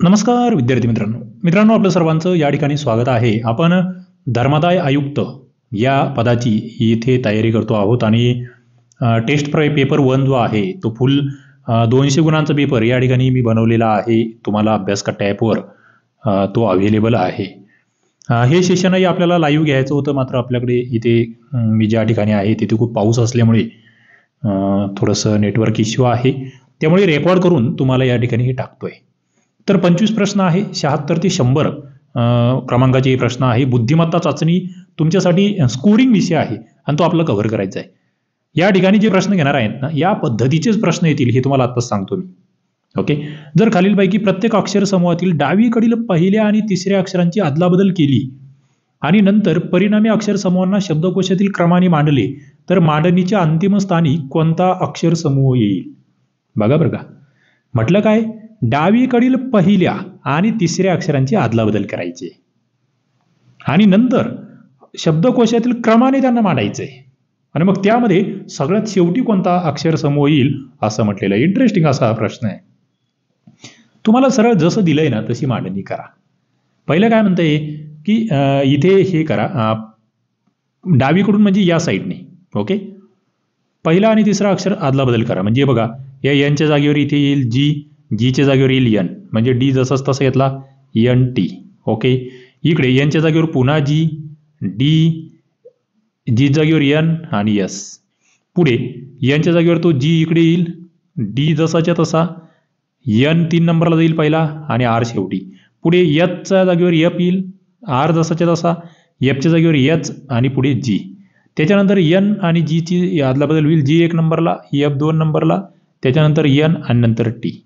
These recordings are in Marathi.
नमस्कार विद्यार्थी मित्रांनो आपलं सर्वांचं या ठिकाणी स्वागत आहे. आपण धर्मादाय आयुक्त या पदाची इथे तयारी करतो आहोत आणि टेस्ट पेपर 1 जो आहे तो फुल 200 गुणांचा पेपर या ठिकाणी मी बनवलेला आहे. तुम्हाला अभ्यास कट्टा ॲपवर तो अवेलेबल आहे. हे सेशनही आपल्याला लाईव्ह घ्यायचं होतं, मात्र आपल्याकडे इथे मी ज्या ठिकाणी आहे तिथे खूप पाऊस असल्यामुळे थोडंसं नेटवर्क इश्यू आहे, त्यामुळे रेकॉर्ड करून तुम्हाला या ठिकाणी हे टाकतोय. तर 25 प्रश्न आहे, 76 ते 100 क्रमांकाचे हे प्रश्न आहे. बुद्धिमत्ता चाचणी तुमच्यासाठी स्कोरिंग विषय आहे आणि तो आपला कव्हर करायचा आहे. या ठिकाणी जे प्रश्न घेणार आहेत ना, या पद्धतीचेच प्रश्न येतील हे तुम्हाला आत्ताच सांगतो मी. ओके. जर खालीलपैकी प्रत्येक अक्षर समूहातील डावीकडील पहिल्या आणि तिसऱ्या अक्षरांची अदलाबदल केली आणि नंतर परिणामी अक्षर समूहांना शब्दकोशातील क्रमाने मांडले तर मांडणीच्या अंतिम स्थानी कोणता अक्षर समूह येईल? बघा बरं का, म्हटलं काय, डावीकडील पहिल्या आणि तिसऱ्या अक्षरांची अदलाबदल करायची आणि नंतर शब्दकोशातील क्रमाने त्यांना मांडायचंय आणि मग त्यामध्ये सगळ्यात शेवटी कोणता अक्षर समूह येईल असं म्हटलेलं आहे. इंटरेस्टिंग असा हा प्रश्न आहे. तुम्हाला सरळ जसं दिलंय ना तशी मांडणी करा. पहिलं काय म्हणतंय की इथे हे करा, डावीकडून म्हणजे या साईडने. ओके. पहिला आणि तिसरा अक्षर अदलाबदल करा. म्हणजे बघा, या यांच्या जागेवर इथे येईल जी, जीच्या जागेवर येईल यन, म्हणजे डी जसंच तसं घेतला यन टी. ओके. इकडे यांच्या जागेवर पुन्हा जी, डी, जी जागेवर यन आणि यस. पुढे यांच्या जागेवर तो जी इकडे येईल, डी जसाच्या तसा, यन 3 नंबरला जाईल पहिला आणि आर शेवटी. पुढे यचच्या जागेवर यप येईल, आर जसाच्या तसा, यपच्या जागेवर यच आणि पुढे जी. त्याच्यानंतर यन आणि जीची अदलाबदल होईल, जी 1 नंबरला, यप 2 नंबरला, त्याच्यानंतर यन आणि नंतर टी.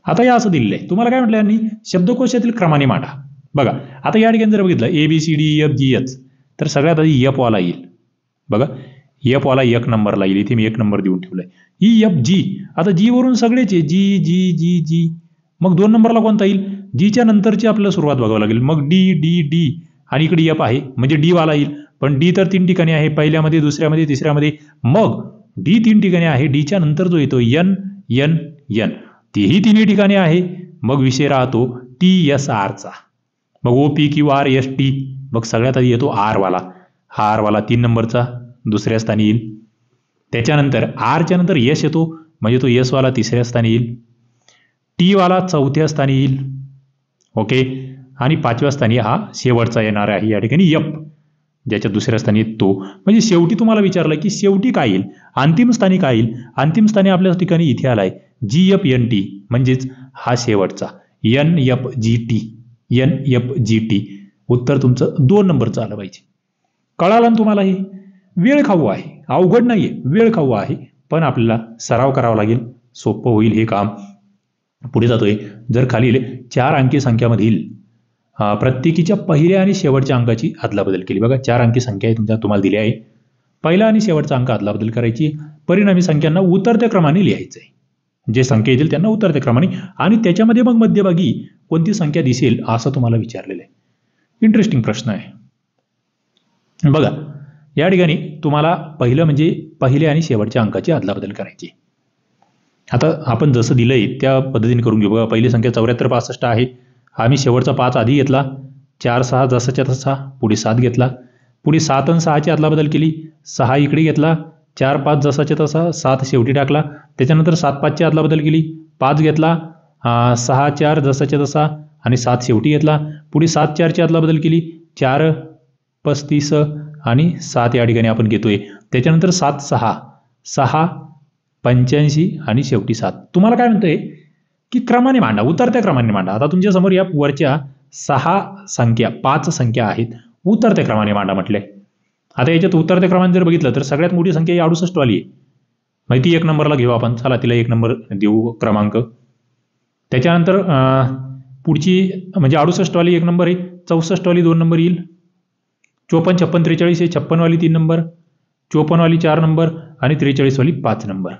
आता या असं दिलेलं आहे. तुम्हाला काय म्हटलं यांनी, शब्दकोशातील क्रमाने मांडा. बघा आता या ठिकाणी जर बघितलं A B C D F G H, तर सगळ्यात आधी यप वाला येईल. बघा यप वाला 1 नंबरला येईल, इथे मी 1 नंबर देऊन ठेवलाय. ही यप जी, आता जी वरून सगळेच जी जी जी जी, मग 2 नंबरला कोणता येईल, जीच्या नंतरची आपल्याला सुरुवात बघावं लागेल. मग डी डी डी आणि इकडे यप आहे म्हणजे डी वाला येईल. पण डी तर 3 ठिकाणी आहे, पहिल्यामध्ये, दुसऱ्यामध्ये, तिसऱ्यामध्ये. मग डी 3 ठिकाणी आहे, डीच्या नंतर जो येतो यन यन यन, तेही 3 ठिकाणी आहे. मग विषय राहतो टी एस आरचा. मग O P Q R S T, मग सगळ्यात आधी येतो आर वाला. हा आर वाला 3 नंबरचा दुसऱ्या स्थानी येईल. त्याच्यानंतर आरच्या नंतर यस येतो, म्हणजे तो यस वाला 3ऱ्या स्थानी येईल. टी वाला 4थ्या स्थानी येईल. ओके. आणि 5व्या स्थानी हा शेवटचा येणार आहे या ठिकाणी यप, ज्याच्या दुसऱ्या स्थानी येतो. म्हणजे शेवटी तुम्हाला विचारलं की शेवटी काय येईल, अंतिम स्थानी काय येईल. अंतिम स्थानी आपल्या ठिकाणी इथे आलाय जी एफ एन टी, म्हणजेच हा शेवटचा N F G T, N F G T. उत्तर तुमचं 2 नंबरचं आलं पाहिजे. कळालं ना तुम्हाला? हे वेळ खाऊ आहे, अवघड नाहीये, वेळ खाऊ आहे, पण आपल्याला सराव करावा लागेल, सोपं होईल हे काम. पुढे जातोय. जर खालील 4 अंकी संख्यामधील प्रत्येकीच्या पहिल्या आणि शेवटच्या अंकाची अदलाबदल केली. बघा 4 अंकी संख्या आहे तुमच्या, तुम्हाला दिली आहे. पहिला आणि शेवटचा अंक अदलाबदल करायची, परिणामी संख्यांना उतरत्या क्रमाने लिहायचं आहे. जे संख्या येतील त्यांना उतरत्या क्रमाने, आणि त्याच्यामध्ये मग मध्यभागी कोणती संख्या दिसेल असं तुम्हाला विचारलेलं आहे. इंटरेस्टिंग प्रश्न आहे. बघा या ठिकाणी तुम्हाला पहिलं म्हणजे पहिल्या आणि शेवटच्या अंकाची अदलाबदल करायची. आता आपण जसं दिलंय त्या पद्धतीने करून घेऊ. बघा पहिली संख्या 7465 आहे, आम्ही शेवटचा 5 आधी घेतला, 4 6 जसाच्या तसा, पुढे 7 घेतला, पुढे 7 आणि 6ची अदलाबदल केली, 6 इकडे घेतला, 4 5 जसाच्या तसा, 7 शेवटी टाकला. त्याच्यानंतर 7 5ची अदलाबदल केली, 5 घेतला, 6 4 जसाच्या तसा आणि 7 शेवटी घेतला. पुढे 7 4ची अदलाबदल केली, 4 35 आणि 7 या ठिकाणी आपण घेतोय. त्याच्यानंतर 7 6 6 85 आणि शेवटी 7. तुम्हाला काय म्हणतोय की क्रमाने मांडा, उतरत्या क्रमाने मांडा. आता तुमच्या समोर या वरच्या 6 संख्या 5 संख्या आहेत, उतरत्या क्रमाने मांडा म्हटलंय. आता याच्यात उतरत्या क्रमाने जर बघितलं तर सगळ्यात मोठी संख्या ही 68 वाली आहे, माहिती 1 नंबरला घेऊ आपण. चला तिला 1 नंबर देऊ क्रमांक. त्याच्यानंतर पुढची म्हणजे 68 वाली 1 नंबर आहे, 64 वाली 2 नंबर येईल, 54 56 43 आहे, 56 वाली 3 नंबर, 54 वाली 4 नंबर आणि 43 वाली 5 नंबर.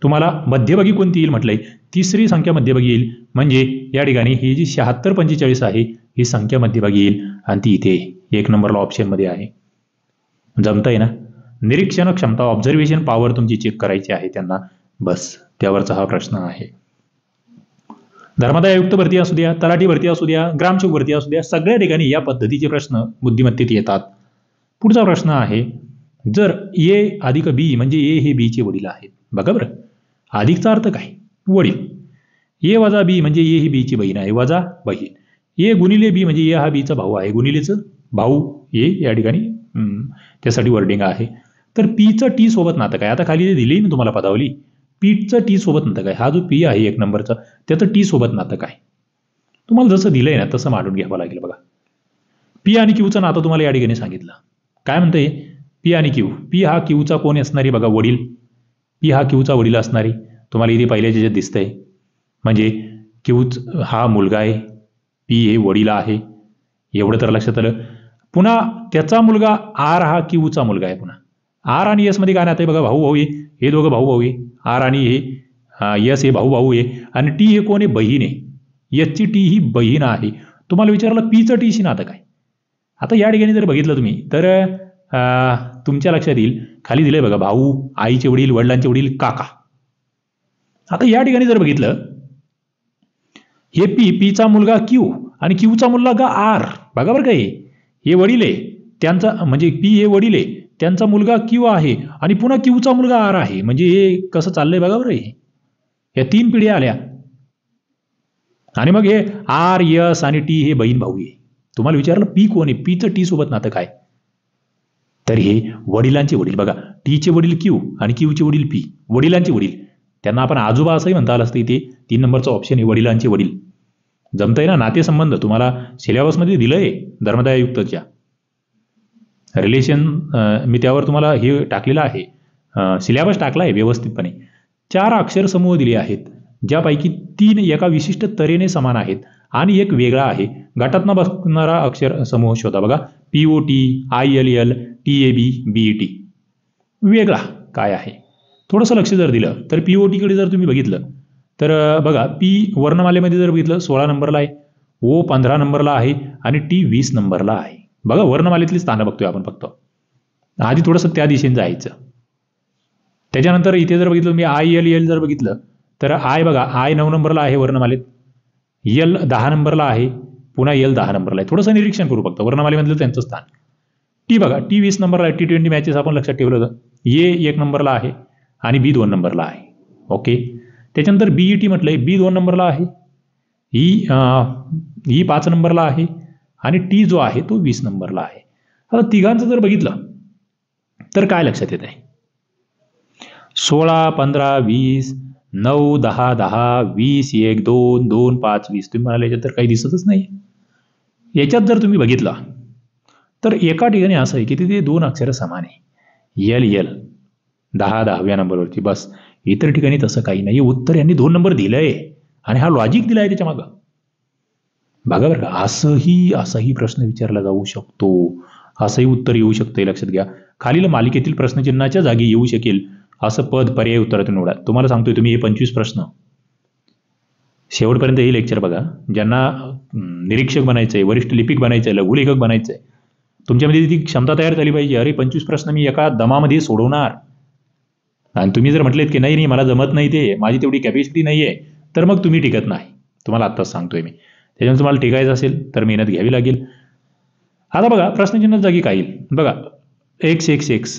तुम्हाला मध्यभागी कोणती येईल म्हटलंय, तिसरी संख्या मध्यभागी येईल. म्हणजे या ठिकाणी ही जी 76 45 आहे ही संख्या मध्यभागी येईल आणि ती इथे 1 नंबरला ऑप्शन मध्ये आहे. जमतंय ना? निरीक्षण क्षमता, ऑब्झर्वेशन पॉवर तुमची चेक करायची आहे त्यांना, बस त्यावरचा हा प्रश्न आहे. धर्मादाय आयुक्त भरती असू द्या, तलाठी भरती असू द्या, ग्रामसेवक भरती असू द्या, सगळ्या ठिकाणी या पद्धतीचे प्रश्न बुद्धिमत्तेत येतात. पुढचा प्रश्न आहे, जर ए अधिक बी म्हणजे ए हे बीचे वडील आहेत. बघा बरं, अधिकचा अर्थ काय? वडील. ए वजा बी म्हणजे ए ही बीची बहीण आहे, वजा बहीण. ए गुणिले बी म्हणजे ए हा बीचा भाऊ आहे, गुणिलेचं भाऊ ए या ठिकाणी त्यासाठी वर्डिंग आहे. तर पीचं टी सोबत नातं काय? आता खाली जे दिली ना तुम्हाला पदावली, पीचं टी सोबत नातं काय? हा जो पी आहे एक नंबरचा, त्याचं टी सोबत नातं काय? तुम्हाला जसं दिलंय ना तसं मांडून घ्यावं लागेल. बघा, पी आणि क्यूचं नातं तुम्हाला या ठिकाणी सांगितलं. काय म्हणतंय? पी आणि क्यू. पी हा क्यूचा कोण असणारी? बघा, वडील. पी हा क्यूचा वडील असणारी. तुम्हाला इथे पहिल्याच्या जे दिसतंय म्हणजे क्यूच हा मुलगा आहे, पी हे वडील आहे, एवढं तर लक्षात आलं. पुन्हा त्याचा मुलगा आर हा क्यूचा मुलगा आहे. पुन्हा आर आणि एस मध्ये काय नातं आहे? बघा, भाऊ भाऊ आहे, हे दोघं भाऊ भाऊ आहे. आर आणि हे एस हे भाऊ भाऊ आहे, आणि टी हे कोण आहे? बहीण आहे. एसची टी ही बहीण आहे. तुम्हाला विचारलं पीचं टीशी नातं काय? आता या ठिकाणी जर बघितलं तुम्ही तर तुमच्या लक्षात येईल, खाली दिलंय बघा, भाऊ, आईचे वडील, वडिलांचे वडील, काका. आता या ठिकाणी जर बघितलं, हे पीचा मुलगा क्यू आणि क्यूचा मुलगा आर. बघा बरं काय, हे वडील आहे त्यांचा, म्हणजे पी हे वडील आहे, त्यांचा मुलगा क्यू आहे, आणि पुन्हा क्यूचा मुलगा आर आहे. म्हणजे हे कसं चाललंय बघा बरं. या 3 पिढ्या आल्या, आणि मग हे आर, एस आणि टी हे बहीण भाऊ आहे. तुम्हाला विचारलं पी कोण आहे? पीचं टी सोबत नातं काय? तर हे वडिलांचे वडील. बघा, टीचे वडील क्यू आणि क्यूचे वडील पी, वडिलांचे वडील. त्यांना आपण आजोबा असंही म्हणता आलं असतं. इथे 3 नंबरचा ऑप्शन आहे, वडिलांचे वडील. जमतंय ना? नातेसंबंध तुम्हाला सिलेबसमध्ये दिलंय धर्मादाय आयुक्तच्या. रिलेशन मी त्यावर तुम्हाला हे टाकलेलं आहे, सिलेबस टाकला आहे व्यवस्थितपणे. 4 अक्षर समूह दिले आहेत, ज्यापैकी 3 एका विशिष्ट तऱ्हेने समान आहेत आणि एक वेगळा आहे. गटातनं बसणारा अक्षर समूह शोधा. बघा, POT, ILL, TAB, BET. वेगळा काय आहे? थोडंसं लक्ष जर दिलं तर POT कडे जर तुम्ही बघितलं तर बघा, पी वर्णमालेमध्ये जर बघितलं 16 नंबरला आहे, O 15 नंबरला आहे, आणि टी 20 नंबरला आहे. बघा, वर्णमालेतली स्थानं बघतोय आपण फक्त. आधी थोडंसं त्या दिशेने जायचं. त्याच्यानंतर इथे जर बघितलं मी ILL जर बघितलं तर आय बघा, आय 9 नंबरला आहे वर्णमालेत, एल 10 नंबरला आहे, पुन्हा एल 10 नंबरला आहे. थोडंसं निरीक्षण करू फक्त वर्णमालेमधलं त्यांचं स्थान. टी बघा, टी 20 नंबरला आहे. T20 मॅचेस आपण लक्षात ठेवलं होतं. ए 1 नंबरला आहे आणि बी 2 नंबरला आहे. ओके. त्याच्यानंतर BET म्हटलंय, बी 2 नंबरला आहे, ई 5 नंबरला आहे, आणि टी जो आहे तो 20 नंबरला आहे. आता तिघांचं जर बघितलं तर काय लक्षात येत आहे? 16, 15, 20, 9, 10, 10, 20, 1, 2, 2, 5, 20. तुम्ही म्हणाले याच्यात तर काही दिसतच नाही. याच्यात जर तुम्ही बघितलं तर एका ठिकाणी असं आहे की तिथे 2 अक्षरं समान आहे, LL 10, 10व्या नंबरवरती. बस, इतर ठिकाणी तसं काही नाही. उत्तर यांनी 2 नंबर दिलंय आणि हा लॉजिक दिलाय त्याच्या मागं. बघा बरं का, असाही प्रश्न विचारला जाऊ शकतो, असंही उत्तर येऊ शकतं. लक्षात घ्या, खालील मालिकेतील प्रश्नचिन्हाच्या जागी येऊ शकेल असं पद पर्याय उत्तरातून निवडा. तुम्हाला सांगतोय, तुम्ही हे 25 प्रश्न शेवटपर्यंत हे लेक्चर बघा. ज्यांना निरीक्षक बनायचंय, वरिष्ठ लिपिक बनायचंय, लघुलेखक बनायचंय, तुमच्यामध्ये ती क्षमता तयार झाली पाहिजे. अरे 25 प्रश्न मी एका दमामध्ये सोडवणार. आणि तुम्ही जर म्हटलेत की नाही मला जमत नाही, ते माझी तेवढी कॅपॅसिटी नाही आहे, तर मग तुम्ही टिकत नाही. तुम्हाला आत्ताच सांगतोय मी. त्याच्यामुळे तुम्हाला टिकायचं असेल तर मेहनत घ्यावी लागेल. आता बघा, प्रश्नचिन्ह जागी काय येईल? बघा, x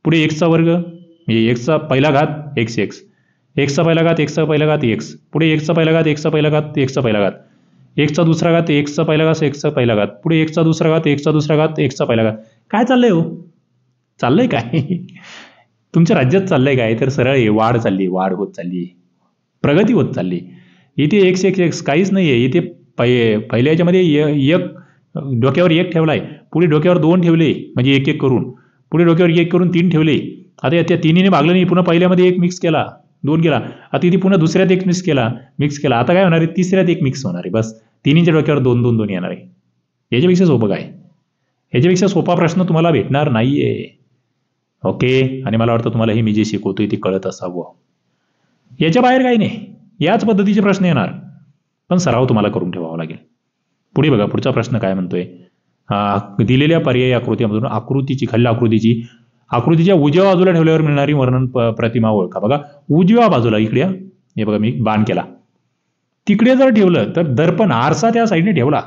पुढे एक्सचा वर्ग म्हणजे एक्सचा पहिला घात x, एक्सचा पहिला घात एक्सचा पहिला घात x, पुढे एक्सचा पहिला घात एक्सचा पहिला घात एक्सचा पहिला घात, एक्सचा दुसरा घात एक्सचा पहिला घात एक्सचा पहिला घात, पुढे एक्सचा दुसरा घात एक्सचा दुसरा घात एक्सचा पहिला घात. काय चाललंय हो? चाललंय काय? तुमच्या राज्यात चाललंय काय? तर सरळ आहे, वाढ चालली, वाढ होत चालली, प्रगती होत चालली. इथे x काहीच नाही आहे. इथे पहिल्या याच्यामध्ये एक डोक्यावर 1 ठेवलाय, पुढे डोक्यावर 2 ठेवले, म्हणजे 1 करून, पुढे डोक्यावर 1 करून 3 ठेवले. आता त्या 3नी भागलं नाही, पुन्हा पहिल्यामध्ये 1 मिक्स केला, 2 केला, आता इथे पुन्हा दुसऱ्यात 1 मिक्स केला. आता काय होणार आहे? तिसऱ्यात 1 मिक्स होणार आहे. बस, 3च्या डोक्यावर 2, 2, 2 येणार आहे. याच्यापेक्षा सोपं काय? याच्यापेक्षा सोपा प्रश्न तुम्हाला भेटणार नाहीये. ओके. आणि मला वाटतं तुम्हाला हे मी जे शिकवतोय ते कळत असावं. याच्या बाहेर काही नाही. याच पद्धतीचे प्रश्न येणार, पण सराव तुम्हाला करून ठेवावा लागेल. पुढे बघा, पुढचा प्रश्न काय म्हणतोय? दिलेल्या पर्यायी आकृतीमधून खालील आकृतीच्या उजव्या बाजूला ठेवल्यावर मिळणारी वर्णन प्रतिमा ओळखा. बघा, उजव्या बाजूला इकडे हे बघा, मी बाण केला. तिकडे जर ठेवलं तर दर्पण आरसा त्या साईडने ठेवला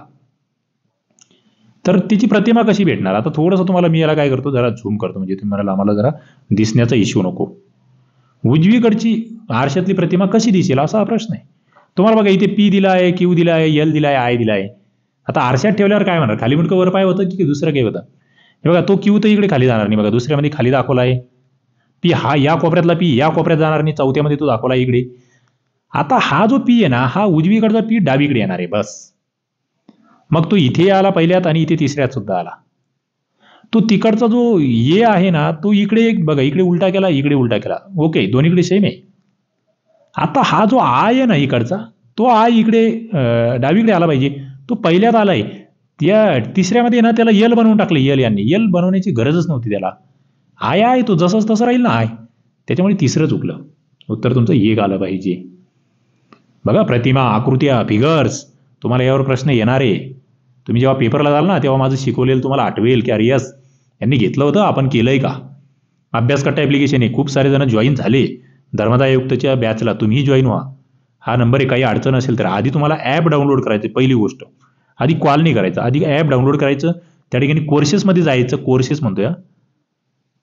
तर तिची प्रतिमा कशी भेटणार? आता थोडंसं तुम्हाला मी याला काय करतो, जरा झूम करतो म्हणजे तुम्हाला आम्हाला जरा दिसण्याचा इश्यू नको. उजवीकडची आरशातली प्रतिमा कशी दिसेल असा हा प्रश्न आहे. तुम्हाला बघा इथे पी दिला आहे, क्यू दिला आहे, एल दिला आहे, आय दिला आहे. आता आरशात ठेवल्यावर काय म्हणणार? खाली मुंडकं वर पाय होतं की दुसरं काही होतं? हे बघा तो क्यू तर इकडे खाली जाणार नाही, बघा दुसऱ्यामध्ये खाली दाखवला आहे. पी हा या कोपऱ्यातला पी या कोपऱ्यात जाणार नाही, चौथ्यामध्ये तो दाखवला इकडे. आता हा जो पी आहे ना, हा उजवीकडचा पी डावीकडे येणार आहे बस. मग तो इथे आला पहिल्यात आणि इथे तिसऱ्यात सुद्धा आला. तो तिकडचा जो ये आहे ना, तो इकडे बघा इकडे उलटा केला, इकडे उलटा केला. ओके, दोन्हीकडे सेम आहे. आता हा जो आय आहे ना इकडचा, तो आय इकडे डावीकडे आला पाहिजे. तो पहिल्यात आलाय, त्या तिसऱ्यामध्ये ना त्याला यल बनवून टाकले. यल यांनी यल बनवण्याची गरजच नव्हती त्याला. आय आहे तो जसंच तसं राहील ना आय. त्याच्यामुळे तिसरं चुकलं. उत्तर तुमचं एक आलं पाहिजे. बघा प्रतिमा, आकृत्या, फिगर्स, तुम्हाला यावर प्रश्न येणार आहे. तुम्ही जेव्हा पेपरला जाल ना तेव्हा माझं शिकवलेलं तुम्हाला आठवेल की अरे यस यांनी घेतलं होतं, आपण केलंय का. अभ्यासकट्टा ॲप्लिकेशन आहे, खूप सारे जण जॉईन झाले धर्मादाय आयुक्तच्या बॅचला. तुम्ही जॉईन व्हा. हा नंबर आहे. काही अडचण असेल तर आधी तुम्हाला ॲप डाउनलोड करायचं. पहिली गोष्ट, आधी कॉल नाही करायचा, आधी ॲप डाउनलोड करायचं. त्या ठिकाणी कोर्सेसमध्ये जायचं. कोर्सेस म्हणतोय,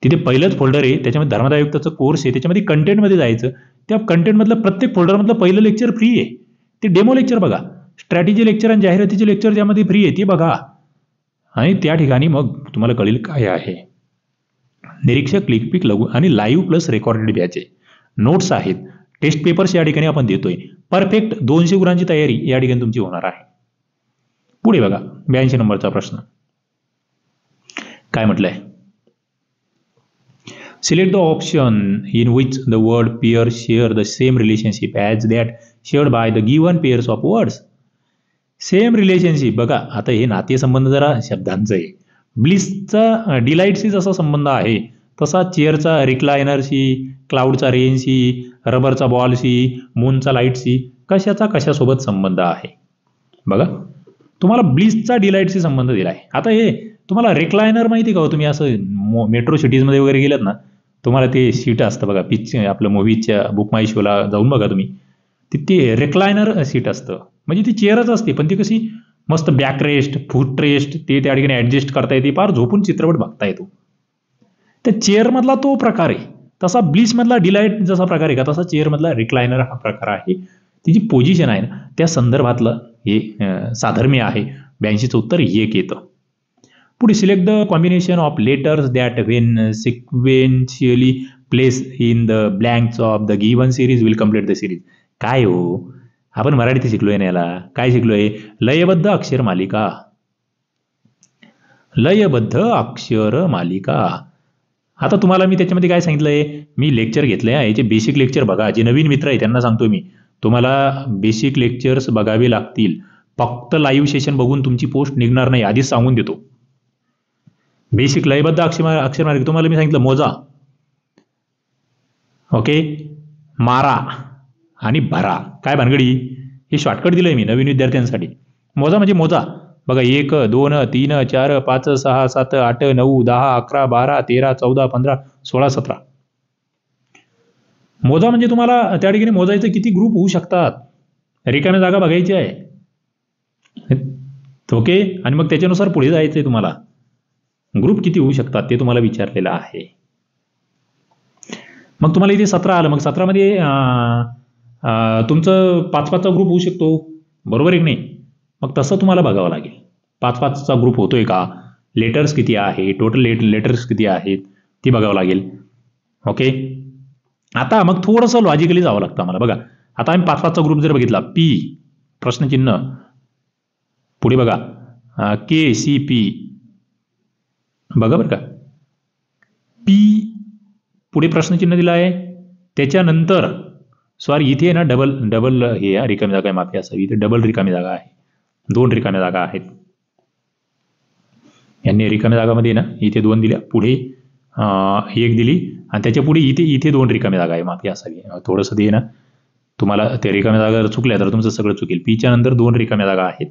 तिथे पहिलंच फोल्डर आहे, त्याच्यामध्ये धर्मादाय आयुक्ताचं कोर्स आहे. त्याच्यामध्ये कंटेंटमध्ये जायचं. त्या कंटेंटमधलं प्रत्येक फोल्डरमधलं पहिलं लेक्चर फ्री आहे. ते डेमो लेक्चर बघा. स्ट्रॅटेजी लेक्चर आणि जाहिरातीचे लेक्चर ज्यामध्ये फ्री आहे ते बघा. आणि त्या ठिकाणी मग तुम्हाला कळेल काय आहे. निरीक्षक, क्लिक पिक, लघु आणि लाईव्ह प्लस रेकॉर्डेड बॅच आहे. नोट्स आहेत, टेस्ट पेपर्स या ठिकाणी आपण देतोय. परफेक्ट 200 गुणांची तयारी या ठिकाणी तुमची होणार आहे. पुढे बघा 82 नंबरचा प्रश्न काय म्हटलंय. Select the option in which the word pair share the same relationship as that shared by the given pairs of words. Same relationship बघा. आता हे नातेसंबंध जरा शब्दांचं आहे. ब्लिसचा डिलाईटशी जसा संबंध आहे तसा चेअरचा रिक्लायनरशी, क्लाउडचा रेनशी, रबरचा बॉलशी, मूनचा लाईटशी कशाचा कशासोबत संबंध आहे. बघा तुम्हाला ब्लिसचा डिलाईटशी संबंध दिला आहे. आता हे तुम्हाला रिक्लायनर माहिती का हो? तुम्ही असं मेट्रो सिटीजमध्ये वगैरे गेलात ना, तुम्हाला ते सीट असतं बघा. आपलं मूवीच्या बुक माय शोला जाऊन बघा तुम्ही, तिथे रिक्लायनर सीट असतं. म्हणजे ती चेअरच असते पण ती कशी मस्त बॅक रेस्ट, फूट रेस्ट ते त्या ठिकाणी ॲडजस्ट करता येते. फार झोपून चित्रपट बघता येतो. त्या चेअरमधला तो प्रकार आहे. तसा ब्लिसमधला डिलाईट जसा प्रकार आहे का तसा चेअरमधला रिक्लायनर हा प्रकार आहे. तिची पोझिशन आहे ना त्या संदर्भातलं हे साधर्म्य आहे. 82चं उत्तर एक येतं. पुढे select the combination of letters that when sequentially place in the blanks of the given series will complete the series. काय हो, आपण मराठीत शिकलोय ना याला. काय शिकलोय? लयबद्ध अक्षर मालिका. लयबद्ध अक्षर मालिका. आता तुम्हाला मी त्याच्यामध्ये काय सांगितलंय, मी लेक्चर घेतलंय. याचे बेसिक लेक्चर बघा. जे नवीन मित्र आहे त्यांना सांगतोय मी, तुम्हाला बेसिक लेक्चर्स बघावे लागतील. फक्त लाईव्ह सेशन बघून तुमची पोस्ट निघणार नाही, आधीच सांगून देतो. बेसिक लयबद्ध अक्षर मालिका तुम्हाला मी सांगितलं मोजा, ओके, मारा आणि भरा. काय भानगडी, हे शॉर्टकट दिलंय मी नवीन विद्यार्थ्यांसाठी. मोजा म्हणजे मोजा बघा. 1 2 3 4 5 6 7 8 9 10 11 12 13 14 15 16 17. मोजा म्हणजे तुम्हाला त्या ठिकाणी मोजायचं किती ग्रुप होऊ शकतात. रिकाम्या जागा बघायची आहे, ओके. आणि मग त्याच्यानुसार पुढे जायचंय तुम्हाला. ग्रुप किती होऊ शकतात ते तुम्हाला विचारलेलं आहे. मग तुम्हाला इथे 17 आलं. मग 17मध्ये तुमचं 5-5चा ग्रुप होऊ शकतो, बरोबर आहे की नाही. मग तसं तुम्हाला बघावं लागेल 5-5चा ग्रुप होतोय का, लेटर्स किती आहे, टोटल लेटर्स किती आहेत ती बघावं लागेल, ओके. आता मग थोडंसं लॉजिकली जावं लागतं आम्हाला. बघा आता आम्ही 5-5चा ग्रुप जर बघितला, पी प्रश्नचिन्ह, पुढे बघा KCP बघा बरं का, पी पुढे प्रश्नचिन्ह दिलं आहे. त्याच्यानंतर सॉरी इथे ना डबल हे रिकामी जागा आहे, माफी असावी. इथे डबल रिकामी जागा आहे, 2 रिकाम्या जागा आहेत. यांनी रिकाम्या जागामध्ये ना इथे 2 दिल्या, पुढे 1 दिली आणि त्याच्या पुढे इथे 2 रिकाम्या जागा आहे, माफी असावी. थोडंसं ते ना तुम्हाला ते रिकाम्या जागा जर चुकल्या तर तुमचं सगळं चुकेल. पीच्या नंतर 2 रिकाम्या जागा आहेत,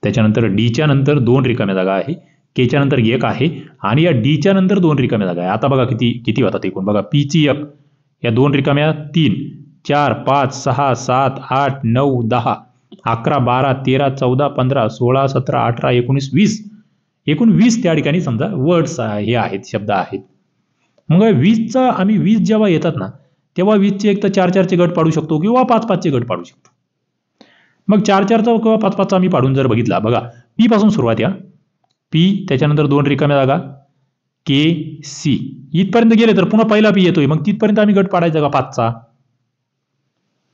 त्याच्यानंतर डीच्या नंतर 2 रिकाम्या जागा आहे, केच्या नंतर 1 आहे आणि या डीच्या नंतर 2 रिकाम्या जागा आहे. आता बघा किती होतात एकूण. बघा पीची 1, या 2 रिकाम्या 3, 4 5 6 7 8 9 10 11 12 13 14 15 16 17 18 19 20 एकूण 20 त्या ठिकाणी समजा वर्ड्स हे आहेत, शब्द आहेत. मग 20चा आम्ही 20 जेव्हा येतात ना तेव्हा 20चे एक तर 4-4चे गट पाडू शकतो किंवा 5-5चे गट पाडू शकतो. मग 4-4चा किंवा 5-5चा आम्ही पाडून जर बघितला, बघा पी पासून सुरुवात या, पी त्याच्यानंतर 2 रिकाम्या जागा के सी इथपर्यंत गेले तर पुन्हा पहिला पी येतोय, मग तिथपर्यंत आम्ही गट पाडायचा का 5चा.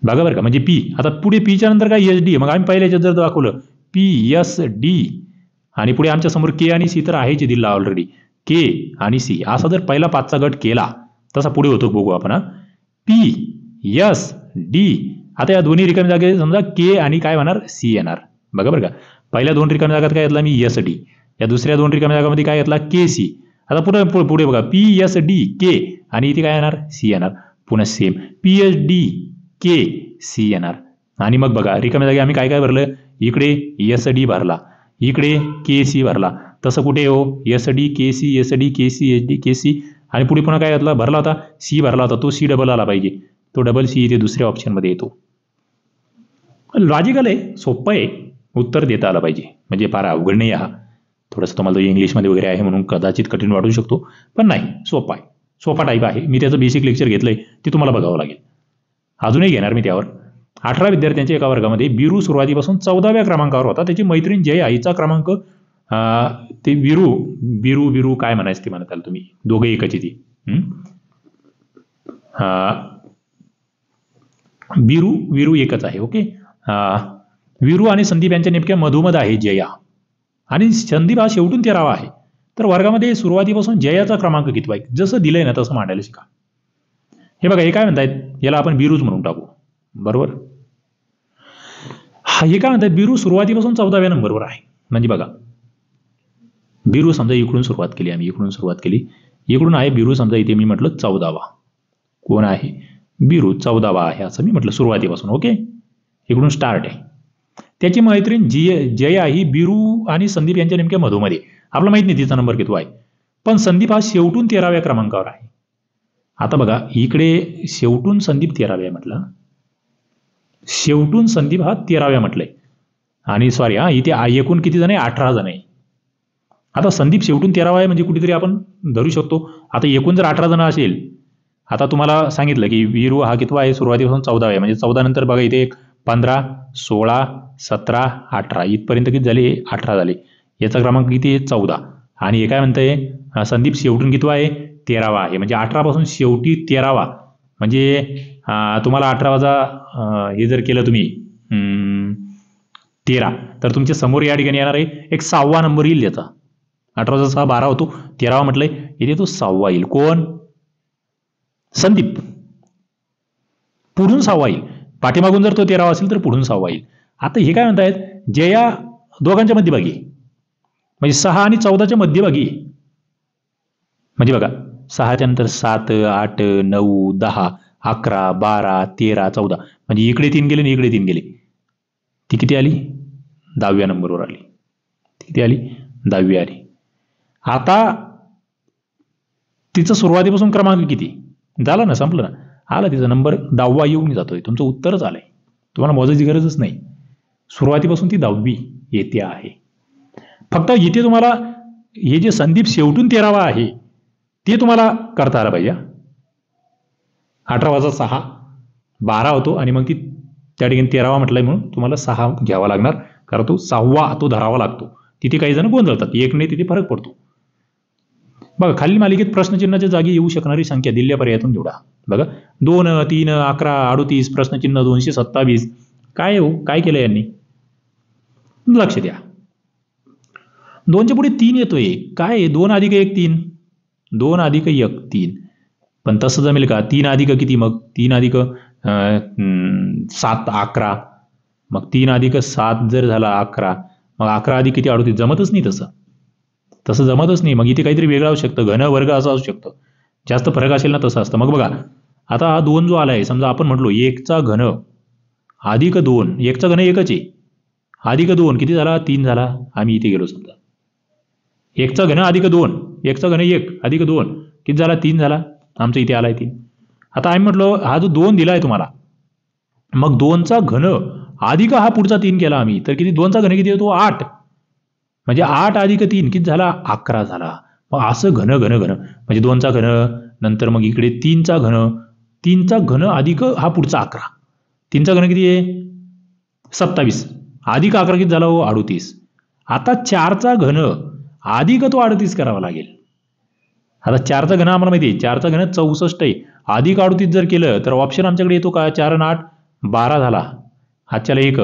बघा बरं का, म्हणजे पी आता पुढे पीच्या नंतर काय एस डी, मग आम्ही पहिल्या जर दाखवलं पी एस डी आणि पुढे आमच्या समोर के आणि सी तर आहेच दिला ऑलरेडी, के आणि सी असा जर पहिला 5चा गट केला तसा पुढे होतो बघू आपण. पी एस डी आता या दोन्ही रिकाम्या जागे समजा के आणि काय होणार सी येणार. बघा बरं का, पहिल्या 2 रिकाम्या जागात काय घेतला मी एस डी, या दुसऱ्या 2 रिकाम्या जागामध्ये काय घेतला के सी. आता पुढे पुढे बघा पी एस डी के आणि इथे काय येणार सी येणार. पुन्हा सेम पी एस डी के सी येणार. आणि मग बघा रिकाम्या जागी आम्ही काय काय भरलं, इकडे एस डी भरला, इकडे के सी भरला. तसं कुठे हो एस डी के सी एस डी के सी एस डी के सी आणि पुढे पुन्हा काय घेतला भरला होता सी भरला होता, तो सी डबल आला पाहिजे, तो डबल सी इथे दुसऱ्या ऑप्शनमध्ये येतो. लॉजिकल आहे, सोपं आहे, उत्तर देता आलं पाहिजे, म्हणजे फार अवघड नाही हा. थोडंसं तुम्हाला इंग्लिशमध्ये वगैरे आहे म्हणून कदाचित कठीण वाटू शकतो, पण नाही सोपा आहे, सोपा टाईप आहे. मी त्याचं बेसिक लेक्चर घेतलंय ते तुम्हाला बघावं लागेल, अजूनही घेणार मी त्यावर. 18 विद्यार्थ्यांच्या एका वर्गामध्ये बिरू सुरुवातीपासून 14व्या क्रमांकावर होता. त्याची मैत्रीण जय आईचा क्रमांक ते बिरू बिरू बिरू काय म्हणायचं ते म्हणताल तुम्ही, दोघे एकाची ती बिरू विरू एकच आहे. ओके, विरू आणि संदीप यांच्या नेमक्या मधोमध आहे जया आणि संदीप हा शेवटून 13वा आहे. तर वर्गामध्ये सुरुवातीपासून जयाचा क्रमांक किती आहे जसं दिलंय ना तसं मांडायला शिका. हे बघा हे काय म्हणतायत, याला आपण बिरूच म्हणून टाकू, बरोबर. हे काय म्हणतात बिरू सुरुवातीपासून 14व्या नंबरवर आहे. म्हणजे बघा बिरू समजा इकडून सुरुवात केली, आम्ही इकडून सुरुवात केली, इकडून आहे बिरू समजा इथे मी म्हटलं 14वा, कोण आहे बिरू 14वा आहे असं मी म्हटलं सुरुवातीपासून. ओके, इकडून स्टार्ट आहे. त्याची मैत्रीण जया ही बिरू आणि संदीप यांच्या नेमक्या मधोमध्ये, आपल्याला माहित नाही तिचा नंबर किती आहे, पण संदीप हा शेवटून 13व्या क्रमांकावर आहे. आता बघा इकडे शेवटून संदीप 13व्या म्हटलं, शेवटून संदीप हा 13व्या म्हटलंय आणि सॉरी इथे एकूण किती जण आहे 18 जण आहे. आता संदीप शेवटून 13वा आहे म्हणजे कुठेतरी आपण धरू शकतो. आता एकूण जर 18 जण असेल, आता तुम्हाला सांगितलं की वीरू हा कितवा आहे सुरुवातीपासून 14वा आहे, म्हणजे 14 नंतर बघा इथे 15 16 17 18 इथपर्यंत किती झाले 18 झाले. याचा क्रमांक किती आहे 14 आणि हे काय म्हणतंय संदीप शेवटून कितवा आहे 13वा आहे, म्हणजे 18 पासून शेवटी 13वा म्हणजे तुम्हाला 18वाचा हे जर केलं तुम्ही 13 तर तुमच्या समोर या ठिकाणी येणार आहे एक 6वा नंबर येईल याचा. 18चा 6 12 होतो, 13वा म्हटलंय इथे तो 6वा येईल. कोण संदीप, पुढून 6वा येईल, पाठीमागून जर तो 13वा असेल तर पुढून 6वा येईल. आता हे काय म्हणतायत जया दोघांच्या मध्यभागी म्हणजे 6 आणि 14च्या मध्यभागी, म्हणजे बघा 6च्या नंतर 7 8 9 10 11 12 13 14 म्हणजे इकडे 3 गेले आणि इकडे 3 गेले, ती किती आली 10व्या नंबरवर आली. किती आली 10वी आली. आता तिचं सुरुवातीपासून क्रमांक किती झाला ना, संपलं ना, आला तिचा नंबर 10वा येऊन जातोय. तुमचं उत्तरच आलंय, तुम्हाला मोजायची गरजच नाही, सुरुवातीपासून ती 10वी येते आहे. फक्त इथे तुम्हाला हे जे संदीप शेवटून 13वा आहे ते तुम्हाला करता आलं पाहिजे. 18वाचा 6 12 होतो आणि मग ती त्या ठिकाणी 13वा म्हटलंय म्हणून तुम्हाला 6 घ्यावा लागणार, कारण तो 6वा तो धरावा लागतो. तिथे काही जण गोंधळतात, एक नाही तिथे फरक पडतो. बघा खालील मालिकेत प्रश्नचिन्हाच्या जागी येऊ शकणारी संख्या दिलेल्या पर्यायातून निवडा. बघा 2 3 11 38 प्रश्नचिन्ह 227 काय हो काय केलं यांनी, लक्ष द्या. 2च्या पुढे 3 येतोय, काय 2 अधिक 1 3, 2 अधिक 1 3, पण तसं जमेल का 3 अधिक किती मग 3 अधिक 7 11, मग 3 अधिक 7 जर झाला 11, मग 11 अधिक किती 38 जमतच नाही, तसं जमतच नाही. मग इथे काहीतरी वेगळं असू शकतं, घन वर्ग असं असू शकतं, जास्त फरक असेल ना तसं असतं. मग बघा आता हा 2 जो आलाय समजा आपण म्हटलो 1चा घन अधिक 2, 1चा घन एकच आहे, अधिक 2 किती झाला 3 झाला. आम्ही इथे गेलो समजा 1चा घन अधिक 2, 1चा घन 1 अधिक 2 किती झाला 3 झाला, आमचा इथे आलाय 3. आता आम्ही म्हटलो हा जो 2 दिलाय तुम्हाला मग 2चा घन अधिक हा पुढचा 3 केला आम्ही, तर किती? 2चा घन किती येतो? 8. म्हणजे 8 अधिक 3 किती झाला? 11 झाला. मग असं घन घन घन म्हणजे 2चा घन, नंतर मग इकडे 3चा घन, 3चा घन अधिक हा पुढचा 11. 3चा घन किती आहे? 27. अधिक 11 किती झाला हो? 38. आता 4चा घन अधिक तो 38 करावा लागेल. आता 4चा घन आम्हाला माहिती आहे, 4चा घन 64 आहे. अधिक 38 जर केलं तर ऑप्शन आमच्याकडे येतो का? 4 आणि 8 12 झाला. हातच्याला 1,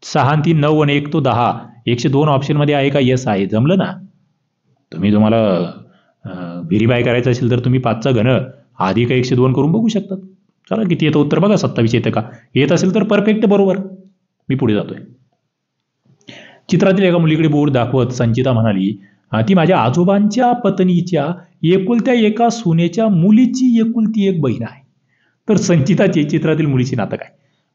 6 आणि 3 9 आणि 1 तो 10. 102 ऑप्शनमध्ये आहे का? येस आहे. जमलं ना? तुम्हाला व्हेरीफाय करायचं असेल तर तुम्ही 5चा घन अधिक 102 करून बघू शकतात. चला किती येतं उत्तर बघा. 27 येतं का? येत असेल तर परफेक्ट, बरोबर. मी पुढे जातोय. चित्रातील एका मुलीकडे बोट दाखवत संचिता म्हणाली, ती माझ्या आजोबांच्या पत्नीच्या एकुलत्या एका सुनेच्या मुलीची एकुलती एक बहीण आहे. तर संचिताची चित्रातील मुलीची नातं काय?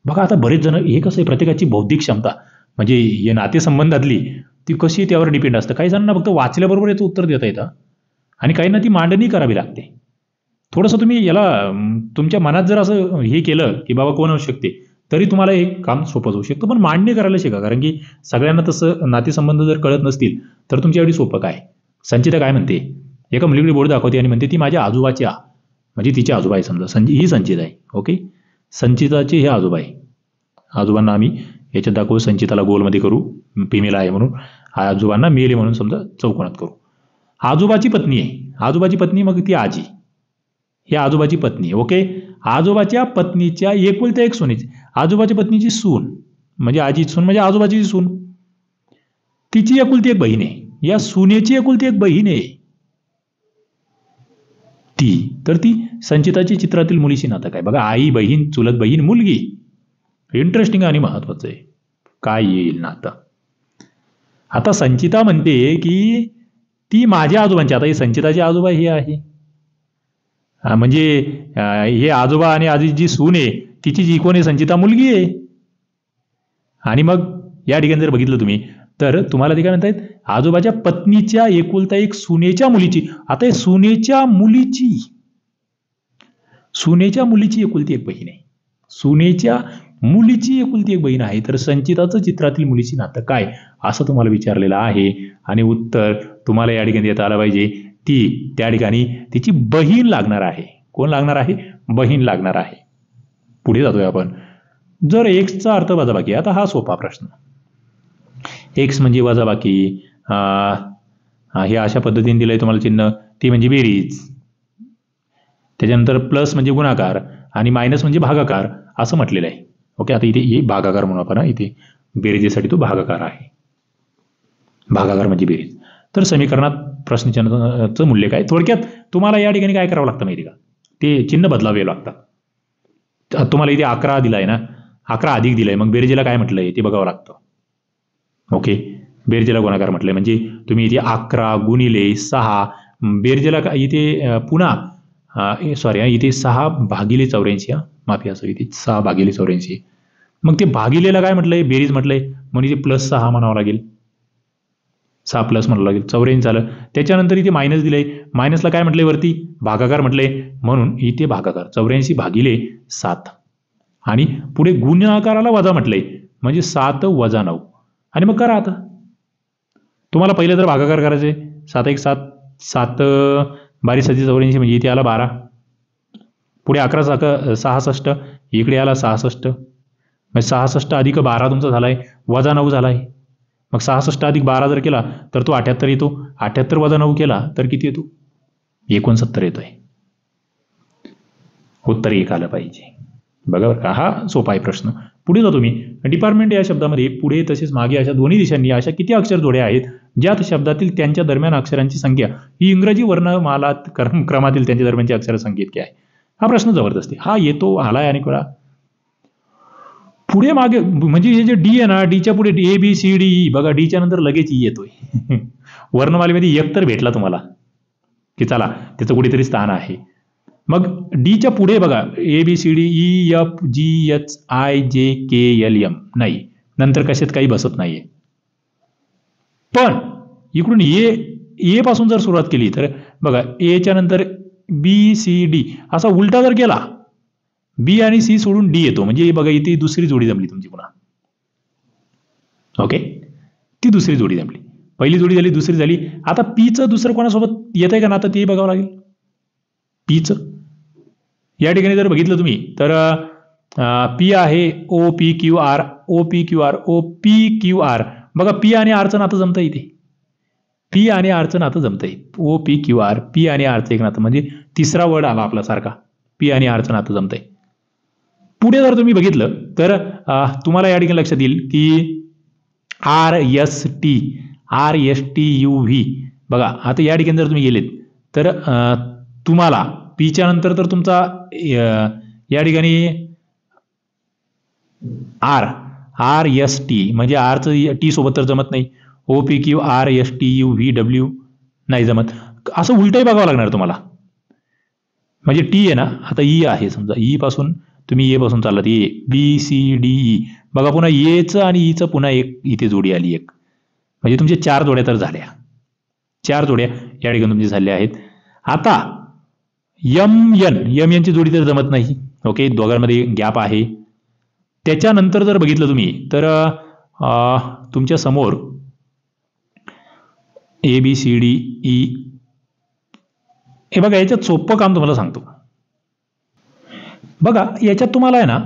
बघा आता बरेच जण, हे कसं आहे, प्रत्येकाची बौद्धिक क्षमता म्हणजे या नातेसंबंधातली ती कशी त्यावर डिपेंड असतं. काही जणांना फक्त वाचल्याबरोबर याचं उत्तर देता येतं आणि काहींना ती मांडणी करावी लागते. थोडंसं तुम्ही याला तुमच्या मनात जर असं हे केलं की बाबा कोण असू शकते, तरी तुम्हाला हे काम सोपं होऊ शकतं. पण मांडणी करायला शिका, कारण की सगळ्यांना तसं नातेसंबंध जर कळत नसतील तर तुमच्या एवढी सोपं काय. संचिता काय म्हणते? एका मुलीकडे बोट दाखवते आणि म्हणते ती माझ्या आजोबाच्या, म्हणजे तिचे आजोबा आहे समजा, ही संचिता आहे. ओके, संचिताचे हे आजोबा आहे. आजोबांना आम्ही याच्यात दाखवू, संचिताला गोलमध्ये करू, फिमेल आहे म्हणून, आजोबांना मेल आहे म्हणून समजा चौकोनात करू. आजोबाची पत्नी आहे. आजोबाची पत्नी मग ती आजी, ही आजोबाची पत्नी. ओके, आजोबाच्या पत्नीच्या एकुलत्या एक सुनेची, आजोबाच्या पत्नीची सून म्हणजे आजीची सून म्हणजे आजोबाची सून, तिची एकुलती एक बहीण आहे. या सुनेची एकुलती एक बहीण आहे ती. तर ती संचिताची चित्रातील मुलीशी नातं काय? बघा, आई, बहीण, चुलत बहीण, मुलगी. इंटरेस्टिंग आणि महत्वाचं आहे. काय येईल नातं? आता संचिता म्हणते की ती माझ्या आजोबांची, आता हे संचिताचे आजोबा हे आहे, म्हणजे हे आजोबा आणि आजी जी सून आहे तिची जी कोण आहे? संचिता मुलगी आहे. आणि मग या ठिकाणी जर बघितलं तुम्ही तर तुम्हाला ते काय म्हणतायत? आजोबाच्या पत्नीच्या एकुलता एक सुनेच्या मुलीची. आता हे सुनेच्या मुलीची एकुलती एक बहीण आहे. सुनेच्या मुलीची एकुलती एक बहीण आहे. तर संचिताचं चित्रातील मुलीची नातं काय असं तुम्हाला विचारलेलं आहे आणि उत्तर तुम्हाला या ठिकाणी देता आलं पाहिजे. ती त्या ठिकाणी तिची बहीण लागणार आहे. कोण लागणार आहे? बहीण लागणार आहे. पुढे जातोय आपण. जर एक्सचा अर्थ वजाबाकी, आता हा सोपा प्रश्न. एक्स म्हणजे वजाबाकी, हे अशा पद्धतीने दिलंय तुम्हाला चिन्ह, ती म्हणजे बेरीज, त्याच्यानंतर प्लस म्हणजे गुणाकार आणि मायनस म्हणजे भागाकार असं म्हटलेलं आहे. ओके, आता इथे हे भागाकार म्हणून आपण, इथे बेरीजेसाठी तो भागाकार आहे. भागाकार म्हणजे बेरीज. तर समीकरणात प्रश्नचिन्हाचं मूल्य काय? थोडक्यात तुम्हाला या ठिकाणी काय करावं लागतं माहिती का? ते चिन्ह बदलावे लागतात. तुम्हाला इथे 11 दिलाय ना, 11 अधिक दिलाय, मग बेरजेला काय म्हटलंय ते बघावं लागतं. ओके, बेरजेला गुणाकार म्हटलंय म्हणजे तुम्ही इथे 11 गुणिले 6, बेरजेला इथे पुन्हा इथे 6 भागिले 84, माफी असं इथे 6 भागिले 84, मग ते भागिलेला काय म्हटलंय? बेरीज म्हटलंय, म्हणजे इथे प्लस 6 म्हणावं लागेल, 6 प्लस म्हणावं लागेल, 84 झालं. त्याच्यानंतर इथे मायनस दिलंय, मायनसला काय म्हटलंय? वरती भागाकार म्हटलंय, म्हणून इथे भागाकार 84 भागिले 7 आणि पुढे गुणाकाराला वजा म्हटलंय म्हणजे 7 वजा 9. आणि मग करा. आता तुम्हाला पहिलं तर भागाकार करायचे, 7 1 7, 7 12 7 84 म्हणजे इथे आला 12, पुढे 11 66, इकडे आला 66, मग 66 अधिक 12 तुमचा झालाय, वजा 9 झालाय. मग 66 अधिक 12 जर केला तर तो 78 येतो, 78 वजा 9 केला तर किती येतो? 69 येतोय. उत्तर 1 आलं पाहिजे. बघा बरं का, हा सोपा आहे प्रश्न. पुढे जातो मी. डिपार्टमेंट या शब्दामध्ये पुढे तसेच मागे अशा दोन्ही दिशांनी अशा किती अक्षर जोड्या आहेत ज्यात शब्दातील त्यांच्या दरम्यान अक्षरांची संख्या ही इंग्रजी वर्णमाला क्रमातील त्यांच्या दरम्यानची अक्षर संख्या इतकी आहे? हा प्रश्न जबरदस्त आहे. हा येतो, आलाय आणि कळा. पुढे मागे म्हणजे हे जे डी आहे ना, डीच्या पुढे A B C D E, बघा डीच्या नंतर लगेच ई येतोय. वर्णमालेमध्ये एक तर भेटला तुम्हाला की चला त्याचं कुठेतरी स्थान आहे. मग डीच्या पुढे बघा A B C D E F G H I J K L M नाही, नंतर कशात काही बसत नाहीये. पण इकडून ए पासून जर सुरुवात केली तर बघा एच्या नंतर बी सी डी असा उलटा जर केला बी आणि सी सोडून डी येतो, म्हणजे बघा इथे दुसरी जोडी जमली तुमची पुन्हा. ओके, ती दुसरी जोडी जमली. पहिली जोडी झाली, दुसरी झाली. आता पीचं दुसरं कोणासोबत येत आहे का ना, आता ते बघावं लागेल. पीचं या ठिकाणी जर बघितलं तुम्ही तर पी आहे O P Q R, O P Q R, O P Q R. बघा पी आणि आरचं नातं जमतं इथे. पी आणि आरचं नातं जमतंय. O P Q R, P आणि आरचं एक नातं, म्हणजे तिसरा वर्ड आला आपला सारखा. पी आणि आरचं नातं जमतंय. पुढे जर तुम्ही बघितलं तर तुम्हाला या ठिकाणी लक्षात येईल की R S T U V. बघा आता या ठिकाणी जर तुम्ही गेलेत तर तुम्हाला पीच्या नंतर तर तुमचा या ठिकाणी आर एस टी, म्हणजे आरचं टी सोबत तर जमत नाही. O P Q R S T U V W नाही जमत. असं उलटही बघावं लागणार तुम्हाला. म्हणजे टी आहे ना, आता ई आहे समजा, ई पासून तुम्ही ए पासून चाललात, A B C D E. बघा पुन्हा एचं आणि ईचं पुन्हा एक इथे जोडी आली एक, म्हणजे तुमच्या 4 जोड्या तर झाल्या. 4 जोड्या या ठिकाणी तुमच्या झाल्या आहेत. आता यम एन ची जोडी तर जमत नाही. ओके, दोघांमध्ये गॅप आहे. त्याच्यानंतर जर बघितलं तुम्ही तर तुमच्या समोर A B C D E. हे बघा याच्यात सोपं काम तुम्हाला सांगतो. बघा याच्यात तुम्हाला आहे ना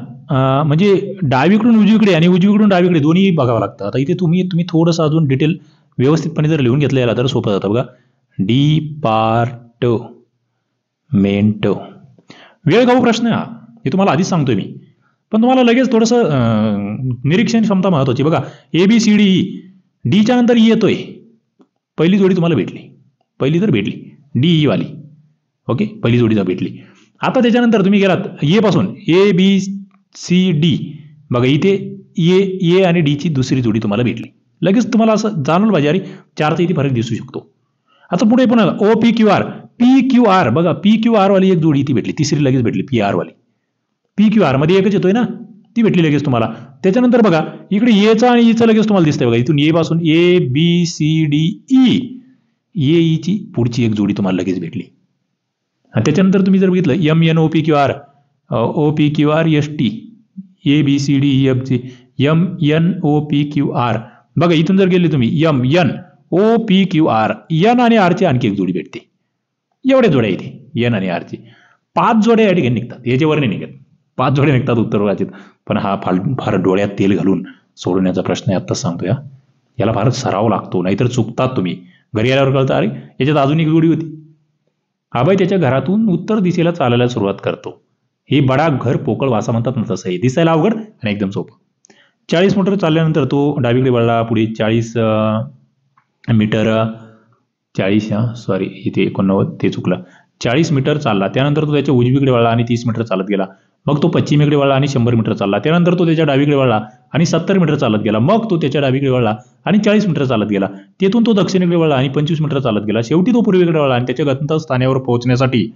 म्हणजे डावीकडून उजवीकडे आणि उजवीकडून डावीकडे दोन्ही बघावं लागतं. आता इथे तुम्ही थोडंसं अजून डिटेल व्यवस्थितपणे जर लिहून घेतलं याला तर सोपं जातं. बघा डिपार्टमेंट. वेळगाव प्रश्न हा, हे तुम्हाला आधीच सांगतोय मी, पण तुम्हाला लगेच थोडंसं निरीक्षण क्षमता महत्वाची. बघा A B C D E, डीच्या नंतर ई येतोय. पहिली जोडी तुम्हाला भेटली, पहिली तर भेटली डी ई वाली. ओके, पहिली जोडी तर भेटली. आता त्याच्यानंतर तुम्ही गेलात ए पासून, ए बी सी डी. बघा इथे ए आणि डीची दुसरी जोडी तुम्हाला भेटली. लगेच तुम्हाला असं जाणवलं पाहिजे अरे 4चा इथे फरक दिसू शकतो. आता पुढे पुन्हा O P Q R, P Q R. बघा पी क्यू आर वाली एक जोडी इथे भेटली, तिसरी लगेच भेटली पी आर वाली. पी क्यू आर मध्ये एकच येतोय ना, ती भेटली लगेच तुम्हाला. त्याच्यानंतर बघा इकडे एचा आणि ईचं लगेच तुम्हाला दिसतंय. बघा इथून ए पासून A B C D E, A ईची पुढची एक जोडी तुम्हाला लगेच भेटली. आणि त्याच्यानंतर तुम्ही जर बघितलं M N O P Q R S T, A B C D E F G, M N O P Q R. बघा इथून जर गेले तुम्ही M N O P Q R, N आणि आरची आणखी एक जोडी भेटते. एवढ्या जोड्या इथे एन आणि आरची 5 जोड्या या ठिकाणी निघतात. याच्यावर नाही निघत, 5 जोड्या निघतात उत्तरवाचित. पण हा फार डोळ्यात तेल घालून सोडवण्याचा प्रश्न आहे, आत्ताच सांगतो. याला फारच सराव लागतो, नाहीतर चुकतात तुम्ही. घरी आल्यावर कळतं अरे याच्यात अजून एक जोडी होती. आबाई त्याच्या घरातून उत्तर दिशेला चालायला सुरुवात करतो. हे बडा घर पोकळ वासा म्हणतात ना, तसं आहे. दिसायला अवघड आणि एकदम सोपं. 40 मीटर चालल्यानंतर तो डावीकडे वळला. पुढे 40 मीटर, 40 सॉरी इथे 89 ते चुकलं. 40 मीटर चालला. त्यानंतर तो त्याच्या उजवीकडे वळला आणि 30 मीटर चालत गेला. मग तो पश्चिमेकडे वळला आणि 100 मीटर चालला. त्यानंतर तो त्याच्या डावीकडे वळला आणि 70 मीटर चालत गेला. मग तो त्याच्या डावीकडे वळला आणि 40 मीटर चालत गेला. तेथून तो दक्षिणेकडे वळला आणि 25 मीटर चालत गेला. शेवटी तो पूर्वेकडे वळला आणि त्याच्या गंतव्यस्थानावर पोहोचण्यासाठी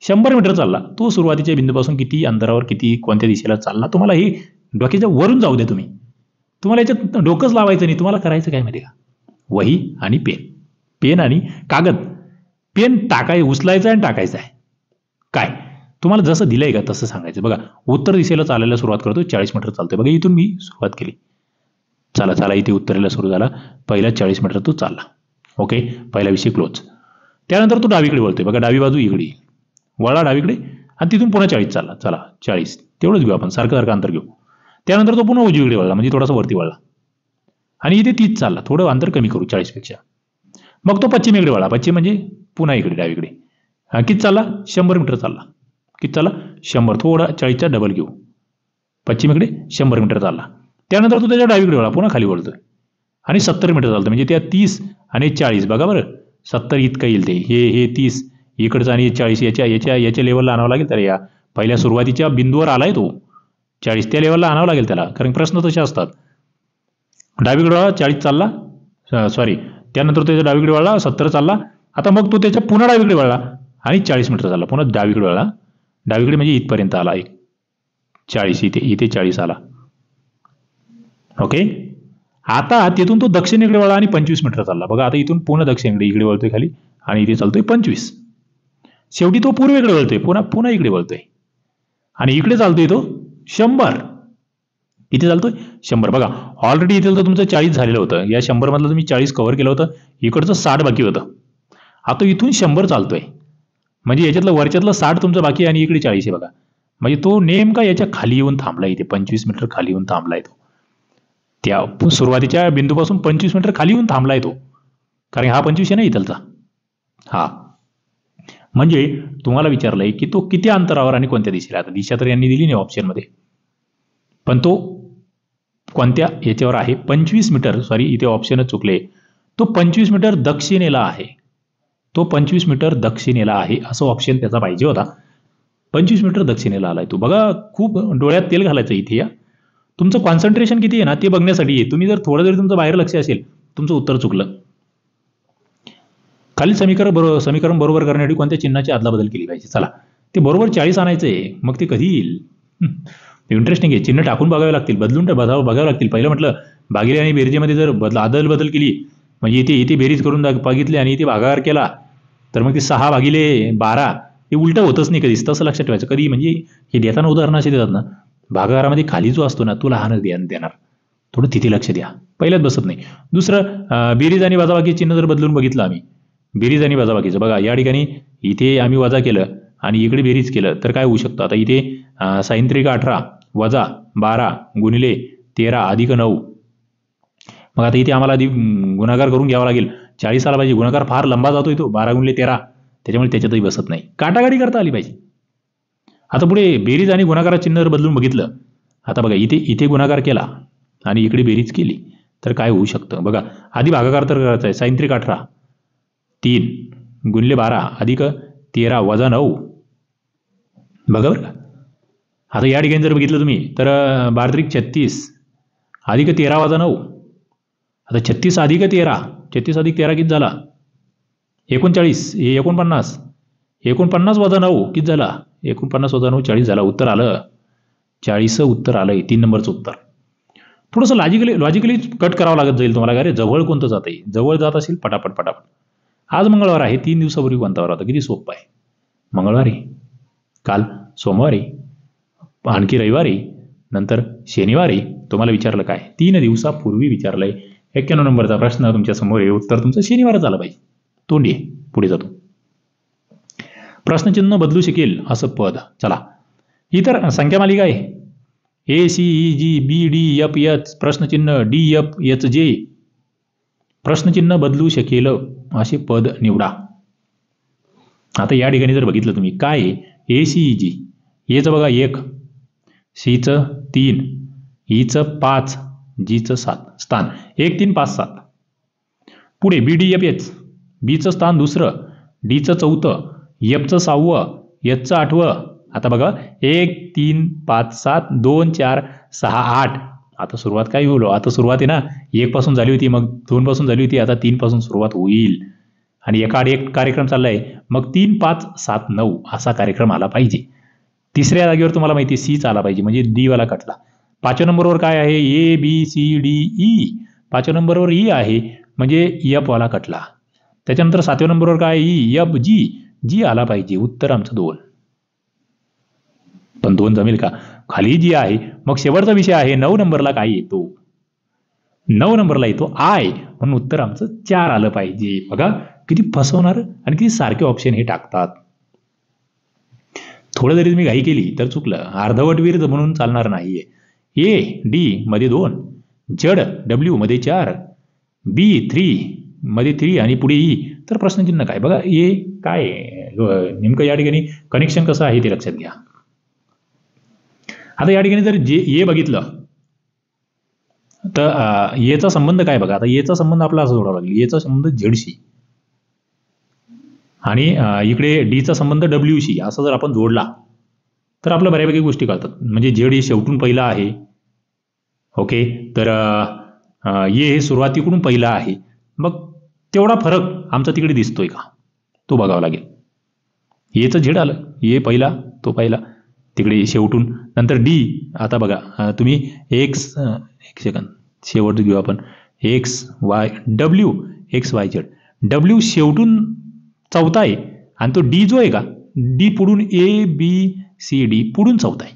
100 मीटर चालला. तो सुरुवातीच्या बिंदूपासून किती अंतरावर, किती कोणत्या दिशेला चालला, तुम्हाला हे डोक्याच्या वरून जाऊ द्या. तुम्हाला याच्यात डोकंच लावायचं नाही. तुम्हाला करायचं काय माहिती का, वही आणि पेन आणि कागद. पेन उचलायचं आणि टाकायचं आहे. काय तुम्हाला जसं दिलंय का तसं सांगायचं. बघा उत्तर दिशेला चालायला सुरुवात करतो, 40 मीटर चालतोय. बघा इथून मी सुरुवात केली, चला इथे उत्तरेला सुरू झाला. पहिला 40 मीटर तो चालला. ओके, पहिला विषय क्लोज. त्यानंतर तो डावीकडे वळतोय. बघा डावी बाजू इकडे वळला डावीकडे आणि तिथून पुन्हा 40 चालला. चला 40 तेवढंच घेऊ आपण, सारखं अंतर घेऊ. त्यानंतर तो पुन्हा उजवीकडे वळला, म्हणजे थोडासा वरती वळला आणि इथे 30 चालला. थोडं अंतर कमी करू 40 पेक्षा. मग तो पश्चिमेकडे वळला. पश्चिम म्हणजे पुन्हा इकडे डावीकडे. किती चालला, 100 मीटर चालला. किती चालला, 100. थोडा 40चा डबल घेऊ. पश्चिमेकडे 100 मीटर चालला. त्यानंतर तो त्याच्या डावीकडे वळला, पुन्हा खाली वळतोय आणि 70 मीटर चालतं. म्हणजे त्या 30 आणि 40 बघा बरं, 70 इतकं येईल ते. हे 30 इकडचं आणि 40 याच्या लेवलला आणावं लागेल. तर या पहिल्या सुरुवातीच्या बिंदूवर आलाय तो 40, त्या लेवलला आणावं लागेल त्याला, कारण प्रश्न तसे असतात. डावीकडे वळला 40 चालला, सॉरी त्यानंतर त्याच्या डावीकडे वळला 70 चालला. आता मग तो त्याच्या पुन्हा डावीकडे वळला आणि 40 मीटर चालला. पुन्हा डावीकडे वळला, डावीकडे म्हणजे इथपर्यंत आला 40, इथे 40 आला. ओके, आता तिथून तो दक्षिणेकडे वळला आणि 25 मीटर चालला. बघा आता इथून पुन्हा दक्षिणेकडे इकडे वळतोय खाली आणि इथे चालतोय 25. शेवटी तो पूर्वेकडे वळतोय, पुन्हा इकडे वळतोय. आणि इकडे चालतोय तो 100. किती चालतोय 100. बघा ऑलरेडी इथे तर तुमचं 40 झालेलं होतं, या 100 मधलं तुम्ही 40 कव्हर केलं होतं, इकडचं 60 बाकी होतं. आता इथून 100 चालतोय, म्हणजे याच्यातलं वरच्यातलं 60 तुमचं बाकी आणि इकडे 40 आहे बघा. म्हणजे तो नेमका याच्या खाली येऊन थांबला, इथे 25 मीटर खाली येऊन थांबलाय तो. त्या सुरुवातीच्या बिंदूपासून 25 मीटर खाली येऊन थांबलाय तो, कारण हा 25 आहे ना इथलचा. हा म्हणजे तुम्हाला विचारलंय की तो किती अंतरावर आणि कोणत्या दिशेला. आता दिशा तर यांनी दिली नाही ऑप्शनमध्ये, पण तो कोणत्या याच्यावर आहे. 25 मीटर, सॉरी इथे ऑप्शनच चुकले, तो 25 मीटर दक्षिणेला आहे. तो 25 मीटर दक्षिणेला आहे असं ऑप्शन त्याचा पाहिजे होता. 25 मीटर दक्षिणेला आलाय तो. बघा खूप डोळ्यात तेल घालायचं इथे. या तुमचं कॉन्सन्ट्रेशन किती आहे ना ते बघण्यासाठी आहे. तुम्ही जर थोडं जरी तुमचं बाहेर लक्ष असेल, तुमचं उत्तर चुकलं. खालील समीकरण बरोबर करण्यासाठी कोणत्या चिन्हाची अदलाबदल केली पाहिजे. चला ते बरोबर 40 आणायचं आहे, मग ते कधी येईल. इंटरेस्टिंग आहे. चिन्ह टाकून बघावे लागतील, बदलून बघावं लागतील. पहिलं म्हटलं भागिले आणि बेरजेमध्ये जर अदल बदल केली, म्हणजे इथे बेरीज करून बघितली आणि इथे भागाकार केला, तर मग ते 6 भागिले 12 हे उलटं होतच नाही कधीच. तसं लक्षात ठेवायचं. कधी म्हणजे हे देताना उदाहरणं असे देतात ना, भागाकारामध्ये खाली जो असतो ना तो लहानच देणार, थोडं तिथे लक्ष द्या. पहिल्याच बसत नाही. दुसरं बेरीज आणि वजाबाकी चिन्ह जर बदलून बघितलं आम्ही, बेरीज आणि वजाबाकीचं बघा या ठिकाणी इथे आम्ही वजा केलं आणि इकडे बेरीज केलं तर काय होऊ शकतं. आता इथे sin 18 वजा 12 गुणिले 13 अधिक 9. मग आता इथे आम्हाला आधी गुणाकार करून घ्यावा लागेल. 40 आला पाहिजे. गुणाकार फार लंबा जातोय तो, 12 गुणिले 13, त्याच्यामुळे त्याच्यातही बसत नाही. काटाकाटी करता आली पाहिजे. आता पुढे बेरीज आणि गुणाकारात चिन्ह जर बदलून बघितलं, आता बघा इथे गुणाकार केला आणि इकडे बेरीज केली तर काय होऊ शकतं. बघा आधी भागाकार तर करायचा आहे. sin 18 3 गुणिले 12 अधिक 13 वजा 9. बघा बरं का. आता या ठिकाणी जर बघितलं तुम्ही तर 12 36 अधिक 13 वजा 9. आता 36 अधिक 13, 36 अधिक 13 किती झाला 39, हे 49, 49 वजा 9 किती झाला 49 वजा 9 40 झाला. उत्तर आलं 40 उत्तर आलंय. 3 नंबरचं उत्तर. थोडंसं लॉजिकली कट करावं लागत जाईल तुम्हाला. अरे जवळ कोणतं जात आहे, जवळ जात असेल पटापट. आज मंगळवार आहे, 3 दिवसापूर्वी कोणता वार होता, किती सोपं आहे. मंगळवारी, काल सोमवारी, आणखी रविवारी, नंतर शनिवारी. तुम्हाला विचारलं काय 3 दिवसापूर्वी विचारलंय. 91 नंबरचा प्रश्न तुमच्या समोर आहे. उत्तर तुमचं शनिवारच आलं पाहिजे. तोंडी पुढे जातो. प्रश्नचिन्ह बदलू शकेल असं पद. चला इतर संख्या मालिका आहे. ACEGBDFH प्रश्नचिन्ह DFHJ प्रश्नचिन्ह बदलू शकेल असे पद निवडा. आता या ठिकाणी जर बघितलं तुम्ही काय ACEG, एचं बघा 1, सीचं 3, ईचं 5, जीचं 7 स्थान 1 3 5 7. पुढे BDFH, बीचं स्थान 2, डीचं 4, एफचं 6, एचचं 8. आता बघा 1 3 5 7 2 4 6 8. आता सुरुवात काय होईल. आता सुरुवात आहे ना 1 पासून झाली होती, मग 2 पासून झाली होती, आता 3 पासून सुरुवात होईल आणि एका एक कार्यक्रम चाललाय. मग 3 5 7 9 असा कार्यक्रम आला पाहिजे. तिसऱ्या जागेवर तुम्हाला माहिती सीच आला पाहिजे, म्हणजे डी वाला कटला. 5व्या नंबरवर काय आहे ABCDE, 5व्या नंबरवर ई आहे म्हणजे एफ वाला कटला. त्याच्यानंतर 7व्या नंबरवर काय EFG, जी आला पाहिजे. उत्तर आमचं 2. पण 2 जमेल का, खाली जी आहे. मग शेवटचा विषय आहे 9 नंबरला काय येतो, 9 नंबरला येतो आय, म्हणून उत्तर आमचं 4 आलं पाहिजे. बघा किती फसवणार आणि किती सारखे ऑप्शन हे टाकतात. थोडं जरी तुम्ही घाई केली तर चुकलं. अर्धवट विरुद्ध म्हणून चालणार नाहीये. AD मध्ये 2, ZW मध्ये 4, B3 मध्ये 3 आणि पुढे E. तर प्रश्नचिन्ह काय बघा काय नेमकं या ठिकाणी कनेक्शन कसं आहे ते लक्षात घ्या. आता या ठिकाणी जर ए बघितलं तर एचा संबंध काय बघा. आता एचा संबंध आपला असं जोडावा लागेल. एचा संबंध झेडशी आणि इकडे डीचा संबंध डब्ल्यूशी असं जर आपण जोडला तर आपल्या बऱ्यापैकी गोष्टी कळतात. म्हणजे झेड हे शेवटून पहिला आहे. ओके, तर हे सुरुवातीकडून पहिला आहे. मग तेवढा फरक आमचा तिकडे दिसतोय का तो बघावा लागेल. एचं झेड आलं, ए पहिला तो पहिला तिकडे शेवटून. नंतर डी. आता बघा तुम्ही एक सेकंद शेवट घेऊ आपण. XY W XYZ. डब्ल्यू शेवटून चौथा आहे आणि तो डी जो आहे का डी पुढून ABCD सी डी पुढून चौथा आहे.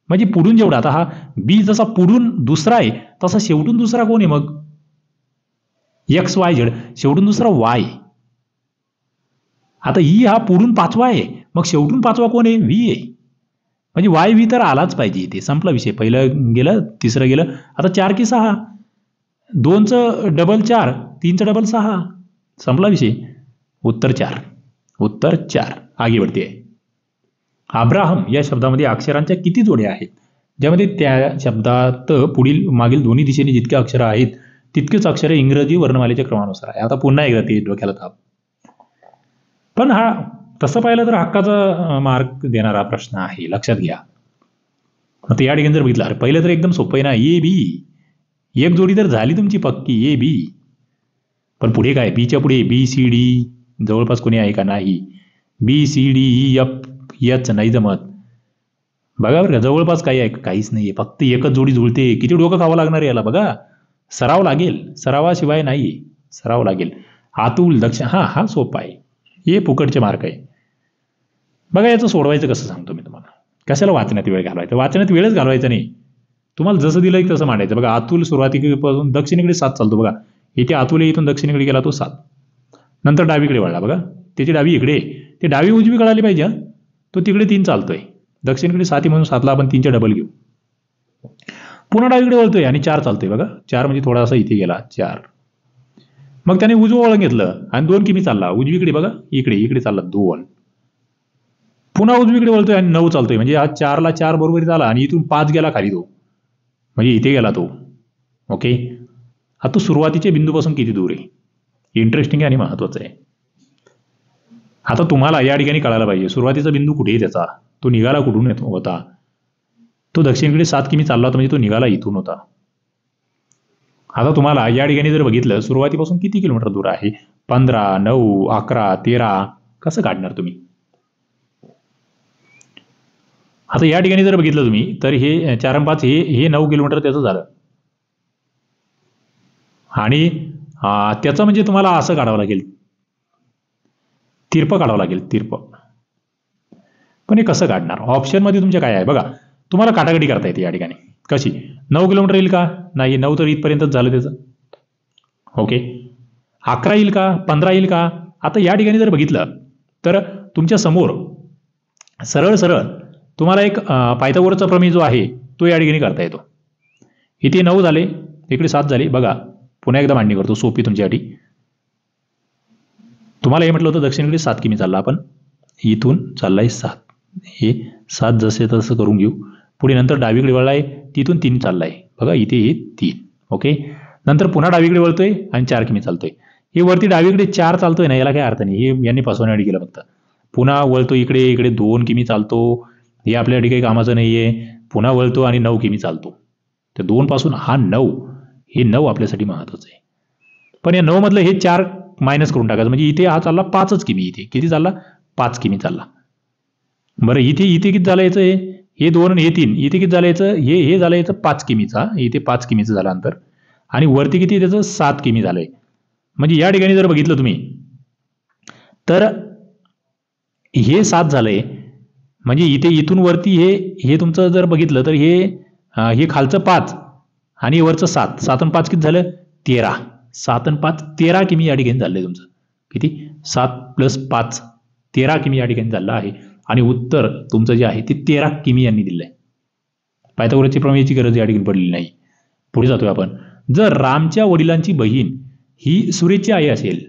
म्हणजे पुढून जेवढा, आता हा बी जसा पुढून दुसरा आहे तसा शेवटून दुसरा कोण आहे मग? एक्स वाय झेड, शेवटून दुसरा वाय. आता ई हा पुढून पाचवा आहे, मग शेवटून पाचवा कोण आहे? व्ही आहे. म्हणजे वाय व्ही तर आलाच पाहिजे इथे. संपला विषय. पहिलं गेलं, तिसरं गेलं. आता 4 की 6, 2चं डबल 4, 3चं डबल 6, संपला विषय. उत्तर 4. उत्तर 4. आगे बढ़ते आहे. अब्राहम या शब्दामध्ये अक्षरांच्या किती जोड्या आहेत? ज्यामध्ये त्या शब्दात पुढील मागील दोन्ही दिशेने जितके अक्षरं आहेत तितकेच अक्षरे इंग्रजी वर्णमालेच्या क्रमानुसार आहे. आता पुन्हा एकदा ते डोक्याला ताप. पण हा तसं पाहिलं तर हक्काचा मार्क देणारा प्रश्न आहे, लक्षात घ्या. आता या ठिकाणी जर बघितलं, अरे पहिलं तर एकदम सोपं आहे ना, ए बी. एक जोडी तर झाली तुमची पक्की, ए बी. पण पुढे काय? बीच्या पुढे बी सी डी जवळपास कोणी आहे का? नाही. B C D E F H नाही जमत. बघा बरं का, जवळपास काही आहे? काहीच नाहीये. फक्त एकच जोडी जुळते. किती डोकं खावं लागणार याला बघा. सराव लागेल, सरावाशिवाय नाही. सराव लागेल. आतुल दक्ष, हा सोपा आहे. हे फुकटचे मार्क आहे. बघा याचं सोडवायचं कसं सांगतो मी तुम्हाला. कशाला वाचण्यात वेळ घालवायचा? वाचण्यात वेळच घालवायचा नाही. तुम्हाला जसं दिलं तसं मांडायचं. बघा आतुल सुरुवातीपासून दक्षिणेकडे 7 चालतो. बघा इथे आतुल इथून दक्षिणेकडे गेला तो 7. नंतर डावीकडे वळला. बघा त्याची डावी इकडे, ते डावी उजवी कळाली पाहिजे. तो तिकडे 3 चालतोय. दक्षिणेकडे 7 म्हणून 7ला आपण 3च्या डबल घेऊ. पुन्हा डावीकडे वळतोय आणि 4 चालतोय. बघा 4 म्हणजे थोडासा इथे गेला 4. मग त्याने उजवं वळण घेतलं आणि 2 किमी चालला उजवीकडे. बघा इकडे चालला 2. पुन्हा उजवीकडे वळतोय आणि 9 चालतोय. म्हणजे हा 4ला 4 बरोबर झाला आणि इथून 5 गेला खाली तो, म्हणजे इथे गेला तो. ओके. आता तो सुरुवातीच्या बिंदूपासून किती दूर आहे? इंटरेस्टिंग आहे आणि महत्वाचं आहे. आता तुम्हाला या ठिकाणी कळायला पाहिजे सुरुवातीचा बिंदू कुठे आहे त्याचा. तो निघाला कुठून होता? तो दक्षिणेकडे 7 किमी चालला होता, म्हणजे तो निघाला इथून होता. आता तुम्हाला या ठिकाणी जर बघितलं सुरुवातीपासून किती किलोमीटर दूर आहे? 15, 9, 11, 13. कसं काढणार तुम्ही? आता या ठिकाणी जर बघितलं तुम्ही तर हे 4 आणि 5 हे 9 किलोमीटर त्याचं झालं. आणि त्याचं म्हणजे तुम्हाला असं काढावं लागेल, तिरपं काढावं लागेल, तिरपं. पण हे कसं काढणार? ऑप्शनमध्ये तुमच्या काय आहे बघा. तुम्हाला काटाकाटी करता येते या ठिकाणी. कशी? 9 किलोमीटर येईल का? नाही, 9 तर इथपर्यंतच झालं त्याचं. ओके. 11 येईल का? 15 येईल का? आता या ठिकाणी जर बघितलं तर तुमच्या समोर सरळ सरळ तुम्हाला एक पायथागोरसचा प्रमेय जो आहे तो या ठिकाणी करता येतो. इथे 9 झाले, इकडे 7 झाले. बघा पुन्हा एकदा मांडणी करतो सोपी तुमच्यासाठी. तुम्हाला हे म्हटलं होतं दक्षिणेकडे 7 किमी चालला, आपण इथून चाललाय 7. हे 7 जसे तसं करून घेऊ. पुढे नंतर डावीकडे वळलाय, तिथून 3 चाललाय. बघा इथे हे 3. ओके. नंतर पुन्हा डावीकडे वळतोय आणि 4 किमी चालतोय. हे वरती डावीकडे 4 चालतोय ना, याला काय अर्थ नाही. हे यांनी फसवण्यासाठी केलं फक्त. पुन्हा वळतो इकडे 2 किमी चालतो. हे आपल्यासाठी काही कामाचं नाहीये. पुन्हा वळतो आणि 9 किमी चालतो. तर 2 पासून हा 9, हे 9 आपल्यासाठी महत्वाचं आहे. पण या 9 मधलं हे 4 मायनस करून टाकायचं. म्हणजे इथे हा चालला 5च किमी. इथे किती चालला? 5 किमी चालला. बरं इथे किती झालं याचं? हे 2 आणि हे 3. इथे किती झालं याचं? हे झालं याचं 5 किमीचा. इथे 5 किमीचं झालं अंतर. आणि वरती किती त्याचं? 7 किमी झालंय. म्हणजे या ठिकाणी जर बघितलं तुम्ही तर हे 7 झालंय. म्हणजे इथून वरती हे तुमचं जर बघितलं तर हे खालचं 5 आणि वरचं 7. 7 आणि 5 किती झालं? 13. 7 आणि 5 13 किमी या ठिकाणी झालंय तुमचं. किती? 7 + 5 13 किमी या ठिकाणी झालं आहे. आणि उत्तर तुमचं जे आहे ते 13 किमी यांनी दिलंय. पायथागोरसच्या प्रमेयाची गरज या ठिकाणी पडलेली नाही. पुढे जातोय आपण. जर रामच्या वडिलांची बहीण ही सुरेशची आई असेल,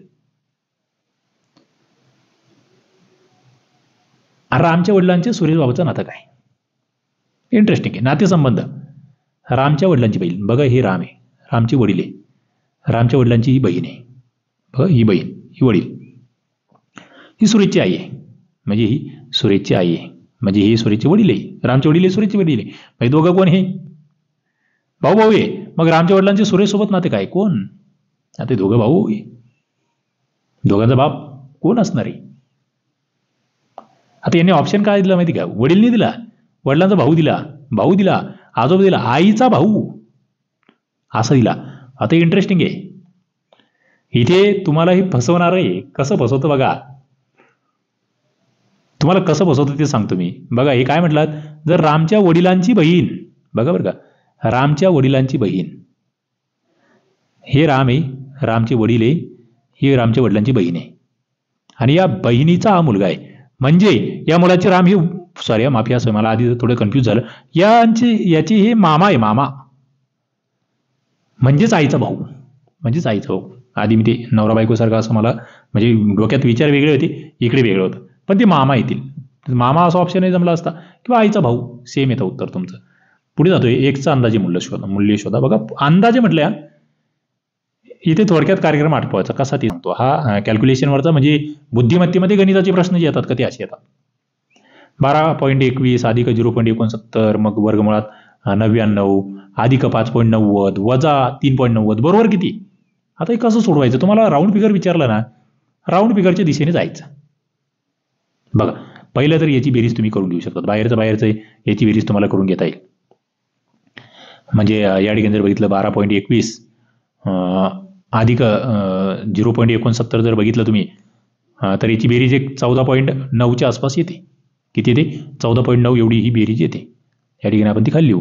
रामच्या वडिलांचे सुरेशबाबूचं नातं काय? इंटरेस्टिंग आहे नातेसंबंध. रामच्या वडिलांची बहीण, बघा हे राम आहे, रामचे वडील आहे. रामच्या वडिलांची ही बहीण आहे. बघा ही बहीण, ही वडील, ही सुरेशची आई आहे. म्हणजे ही सुरेशची आई आहे. म्हणजे हे सुरेशचे वडील आहे. रामचे वडील आहे, सुरेशचे वडील आहे. म्हणजे दोघं कोण हे? भाऊ आहे. मग रामच्या वडिलांचे सुरेश सोबत नाते काय? कोण? आता दोघं भाऊ आहे. दोघांचा बाप कोण असणार आहे? आता यांनी ऑप्शन काय दिला माहिती का? वडील नाही दिला, वडिलांचा भाऊ दिला, आजोबा दिला, आईचा भाऊ असा दिला. आता इंटरेस्टिंग आहे. इथे तुम्हाला हे फसवणार आहे. कसं फसवतं बघा. तुम्हाला कसं बसवतं ते सांगतो मी. बघा हे काय म्हटलात, जर रामच्या वडिलांची बहीण, बघा बरं का, रामच्या वडिलांची बहीण, हे राम आहे, रामचे वडील आहे, ही रामच्या वडिलांची बहीण आहे आणि या बहिणीचा हा मुलगा आहे. म्हणजे या मुलाचे राम हे, सॉरी माफी असं, मला आधी थोडं कन्फ्यूज झालं, याचे हे मामा आहे, मामा म्हणजेच आईचा भाऊ, म्हणजेच आईचा भाऊ. आधी मी ते नवरा बायकोसारखं असं मला म्हणजे डोक्यात विचार वेगळे होते, इकडे वेगळं होतं, पण ते मामा येतील. मामा असा ऑप्शनही जमला असता किंवा आईचा भाऊ, सेम येतं उत्तर तुमचं. पुढे जातोय, एकचा अंदाजे मूल्य शोधा. बघा अंदाजे म्हटल्या इथे थोडक्यात कार्यक्रम आठवायचा कसा ते सांगतो. हा कॅल्क्युलेशनवरचा म्हणजे बुद्धिमत्तेमध्ये गणिताचे प्रश्न जे येतात का ते असे येतात. 12.21 अधिक 0.69 मग वर्गमुळात 99 अधिक 5.90 वजा 3.90 बरोबर किती. आता हे कसं सोडवायचं, तुम्हाला राऊंड फिगर विचारलं ना, राऊंड फिगरच्या दिशेने जायचं. बघा पहिलं तर याची बेरीज तुम्ही करून घेऊ शकता, बाहेरचं याची बेरीज तुम्हाला करून घेता येईल. म्हणजे या ठिकाणी जर बघितलं 12.21 अधिक 0.69 जर बघितलं तुम्ही, तर याची बेरीज एक 14.9च्या आसपास येते. किती येते? 14.9 एवढी ही बेरीज येते. या ठिकाणी आपण ती खाली लिहू,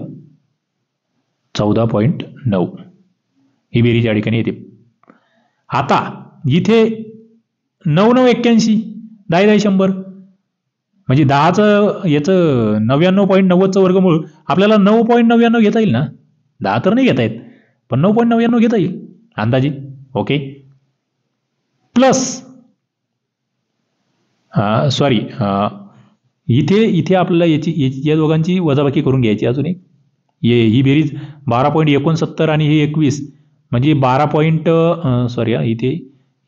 14.9 ही बेरीज या ठिकाणी येते. आता इथे 9,981 10 100 म्हणजे 10चं याचं 99.90चं वर्गमूळ आपल्याला 9.99 घेता येईल ना. 10 तर नाही घेता येत, पण 9.99 घेता येईल अंदाजे. ओके, प्लस सॉरी इथे आपल्याला या दोघांची वजाबाकी करून घ्यायची. अजून एक ही बेरीज 12.69 आणि हे 21 म्हणजे 12. सॉरी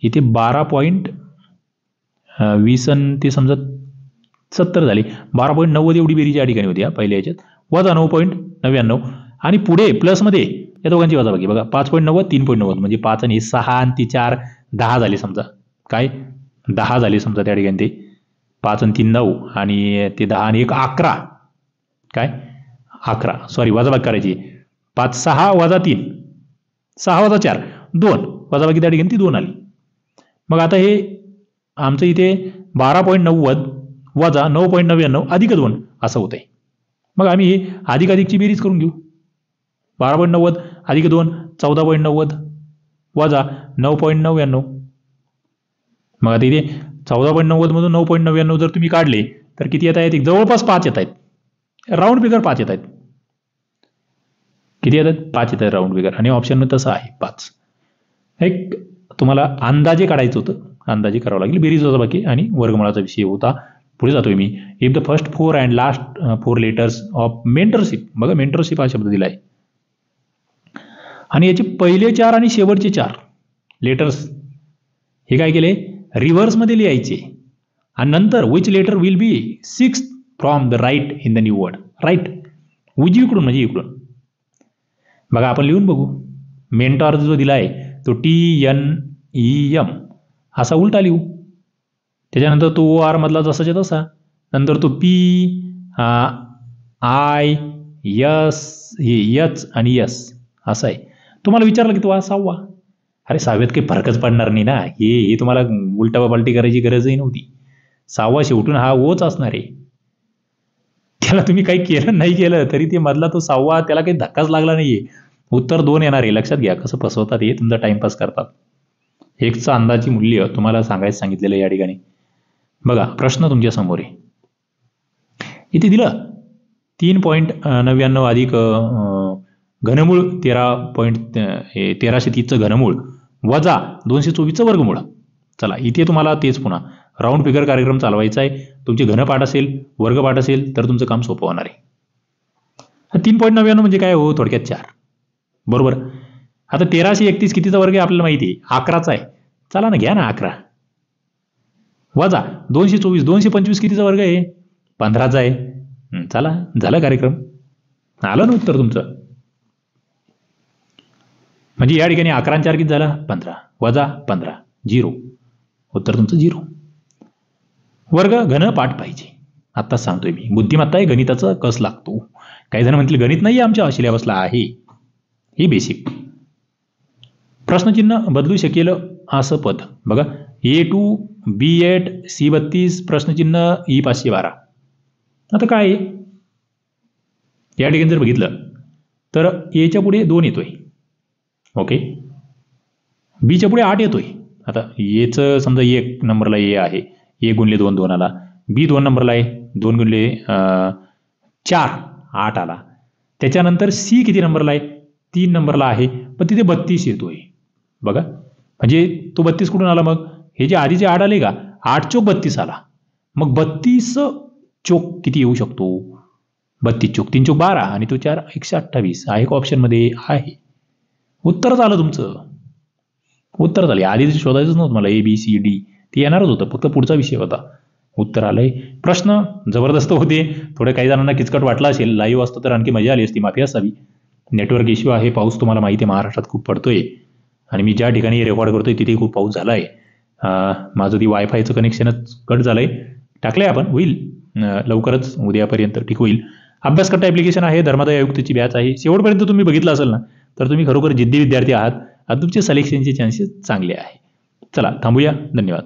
इथे 12.20 ते समजा 70 झाली. 12.90 एवढी बेरीज या ठिकाणी होती पहिल्या याच्यात, वजा 9.99 आणि पुढे प्लसमध्ये या दोघांची वजाबाकी. बघा 5.90 3.90 म्हणजे 5 आणि 6 आणि ती 4 10 झाले समजा. काय 10 झाले समजा त्या ठिकाणी. ते 5 आणि 3 9 आणि ते 10 आणि 1 11. काय 11, सॉरी वजाबाकी करायची. 5 6 वजा 3 6 वजा 4 2 वजाबाकी त्या ठिकाणी ती 2 आली. मग आता हे आमचं इथे 12.90 वजा 9.99 अधिक 2 असं होतंय. मग आम्ही हे अधिकची बेरीज करून घेऊ. 12.90 अधिक 2 14.90 वजा 9.99. मग आता इथे 14.90 मधून 9.99 जर तुम्ही काढले तर किती येत आहेत? जवळपास 5 येत आहेत. राऊंड फिगर 5 येत आहेत. किती येतात? 5 येत आहेत राऊंड फिगर. आणि ऑप्शनमध्ये तसं आहे 5. एक तुम्हाला अंदाजे काढायचं होतं, अंदाजे करावं लागेल. बेरीज वजाबाकी आणि वर्गमुळाचा विषय होता. पुढे जातोय मी. If the first 4 and last 4 letters of mentorship. बघा मेंटरशिप हा शब्द दिला आहे आणि याचे पहिले 4 आणि शेवटचे 4 लेटर्स हे काय केले? रिव्हर्समध्ये लिहायचे आणि नंतर which letter will be 6th from the right in the new word. Right उजवीकडून म्हणजे इकडून. बघा आपण लिहून बघू. मेंटॉर जो दिला आहे तो TNEM असा उलटा लिहू. त्याच्यानंतर तो OR मधला जसाच्या तसा. नंतर तो P I S H आणि S असा आहे. तुम्हाला विचारलं की तो हा 6वा. अरे 6व्यात काही फरकच पडणार नाही ना. हे तुम्हाला उलटा पालटी करायची गरजही नव्हती. 6वा शेवटून हा ओच असणार आहे. त्याला तुम्ही काही केलं नाही केलं तरी ते मधला तो 6वा त्याला काही धक्काच लागला नाहीये. उत्तर 2 येणार आहे. लक्षात घ्या कसं फसवतात हे. तुमचा टाइमपास करतात. एकचं अंदाजी मूल्य तुम्हाला सांगायचं सांगितलेलं या ठिकाणी. बघा प्रश्न तुमच्या समोर आहे. इथे दिलं 3.99 अधिक घनमूळ 1330चं घनमूळ वजा 224चं वर्गमूळ. चला इथे तुम्हाला तेच पुन्हा राऊंड फिगर कार्यक्रम चालवायचा आहे. तुमचे घनपाठ असेल वर्गपाठ असेल तर तुमचं काम सोपं होणार आहे. 3.99 म्हणजे काय हो? थोडक्यात 4 बरोबर. आता 1331 कितीचा वर्ग आहे आपल्याला माहिती आहे? 11चा आहे. चला ना घ्या ना 11 वजा 224 225 कितीचा वर्ग आहे? 15चा आहे. चला झाला कार्यक्रम. आलं ना उत्तर तुमचं. म्हणजे या ठिकाणी 11 आणि 4 किती झाला? 15 वजा 15 0. उत्तर तुमचं 0. वर्ग घन पाठ पाहिजे. आत्ताच सांगतोय मी. बुद्धिमत्ता आहे, गणिताचा कस लागतो. काही जण म्हणतील गणित नाही आमच्या सिलेबसला आहे. ही बेसिक. प्रश्नचिन्ह बदलू शकेल असं पद. बघा A to B8 C32 प्रश्नचिन्ह E512. आता काय आहे? या ठिकाणी जर बघितलं तर एच्या पुढे 2 येतोय. ओके. बीच्या पुढे 8 येतोय. आता एचं समजा 1 नंबरला ए आहे, 1 गुणिले 2 2 आला. बी 2 नंबरला आहे, 2 गुणिले 4 8 आला. त्याच्यानंतर सी किती नंबरला आहे? 3 नंबरला आहे, पण तिथे 32 येतोय. बघा, म्हणजे तो 32 कुठून आला मग? हे जे आधीचे 8 आले का, 8 चोक 32 आला. मग 32 चोक किती येऊ शकतो? 32 चोक 3 चोक 12 आणि तो 4 128 आहे का ऑप्शनमध्ये? आहे. उत्तरच आलं तुमचं. उत्तर झाले. आधी शोधायचंच नव्हतं मला ए बी सी डी, ते येणारच होतं, फक्त पुढचा विषय होता. उत्तर आलंय. प्रश्न जबरदस्त होते. थोडे काही जणांना किचकट वाटला असेल. लाईव्ह असतं तर आणखी मजा आली असती, माफी असावी. नेटवर्क इश्यू आहे. पाऊस तुम्हाला माहिती आहे महाराष्ट्रात खूप पडतोय आणि मी ज्या ठिकाणी रेकॉर्ड करतोय तिथे खूप पाऊस झाला आहे. माझं ती वायफायचं कनेक्शनच कट झालंय. टाकलंय आपण, होईल लवकरच, उद्यापर्यंत ठीक होईल. अभ्यासकट्टा ॲप्लिकेशन आहे, धर्मादाय आयुक्तची बॅच आहे. शेवटपर्यंत तुम्ही बघितलं असेल ना तर तुम्ही खरोखर जिद्दी विद्यार्थी आहात आणि तुमचे सिलेक्शनचे चान्सेस चांगले आहे. चला थांबूया. धन्यवाद.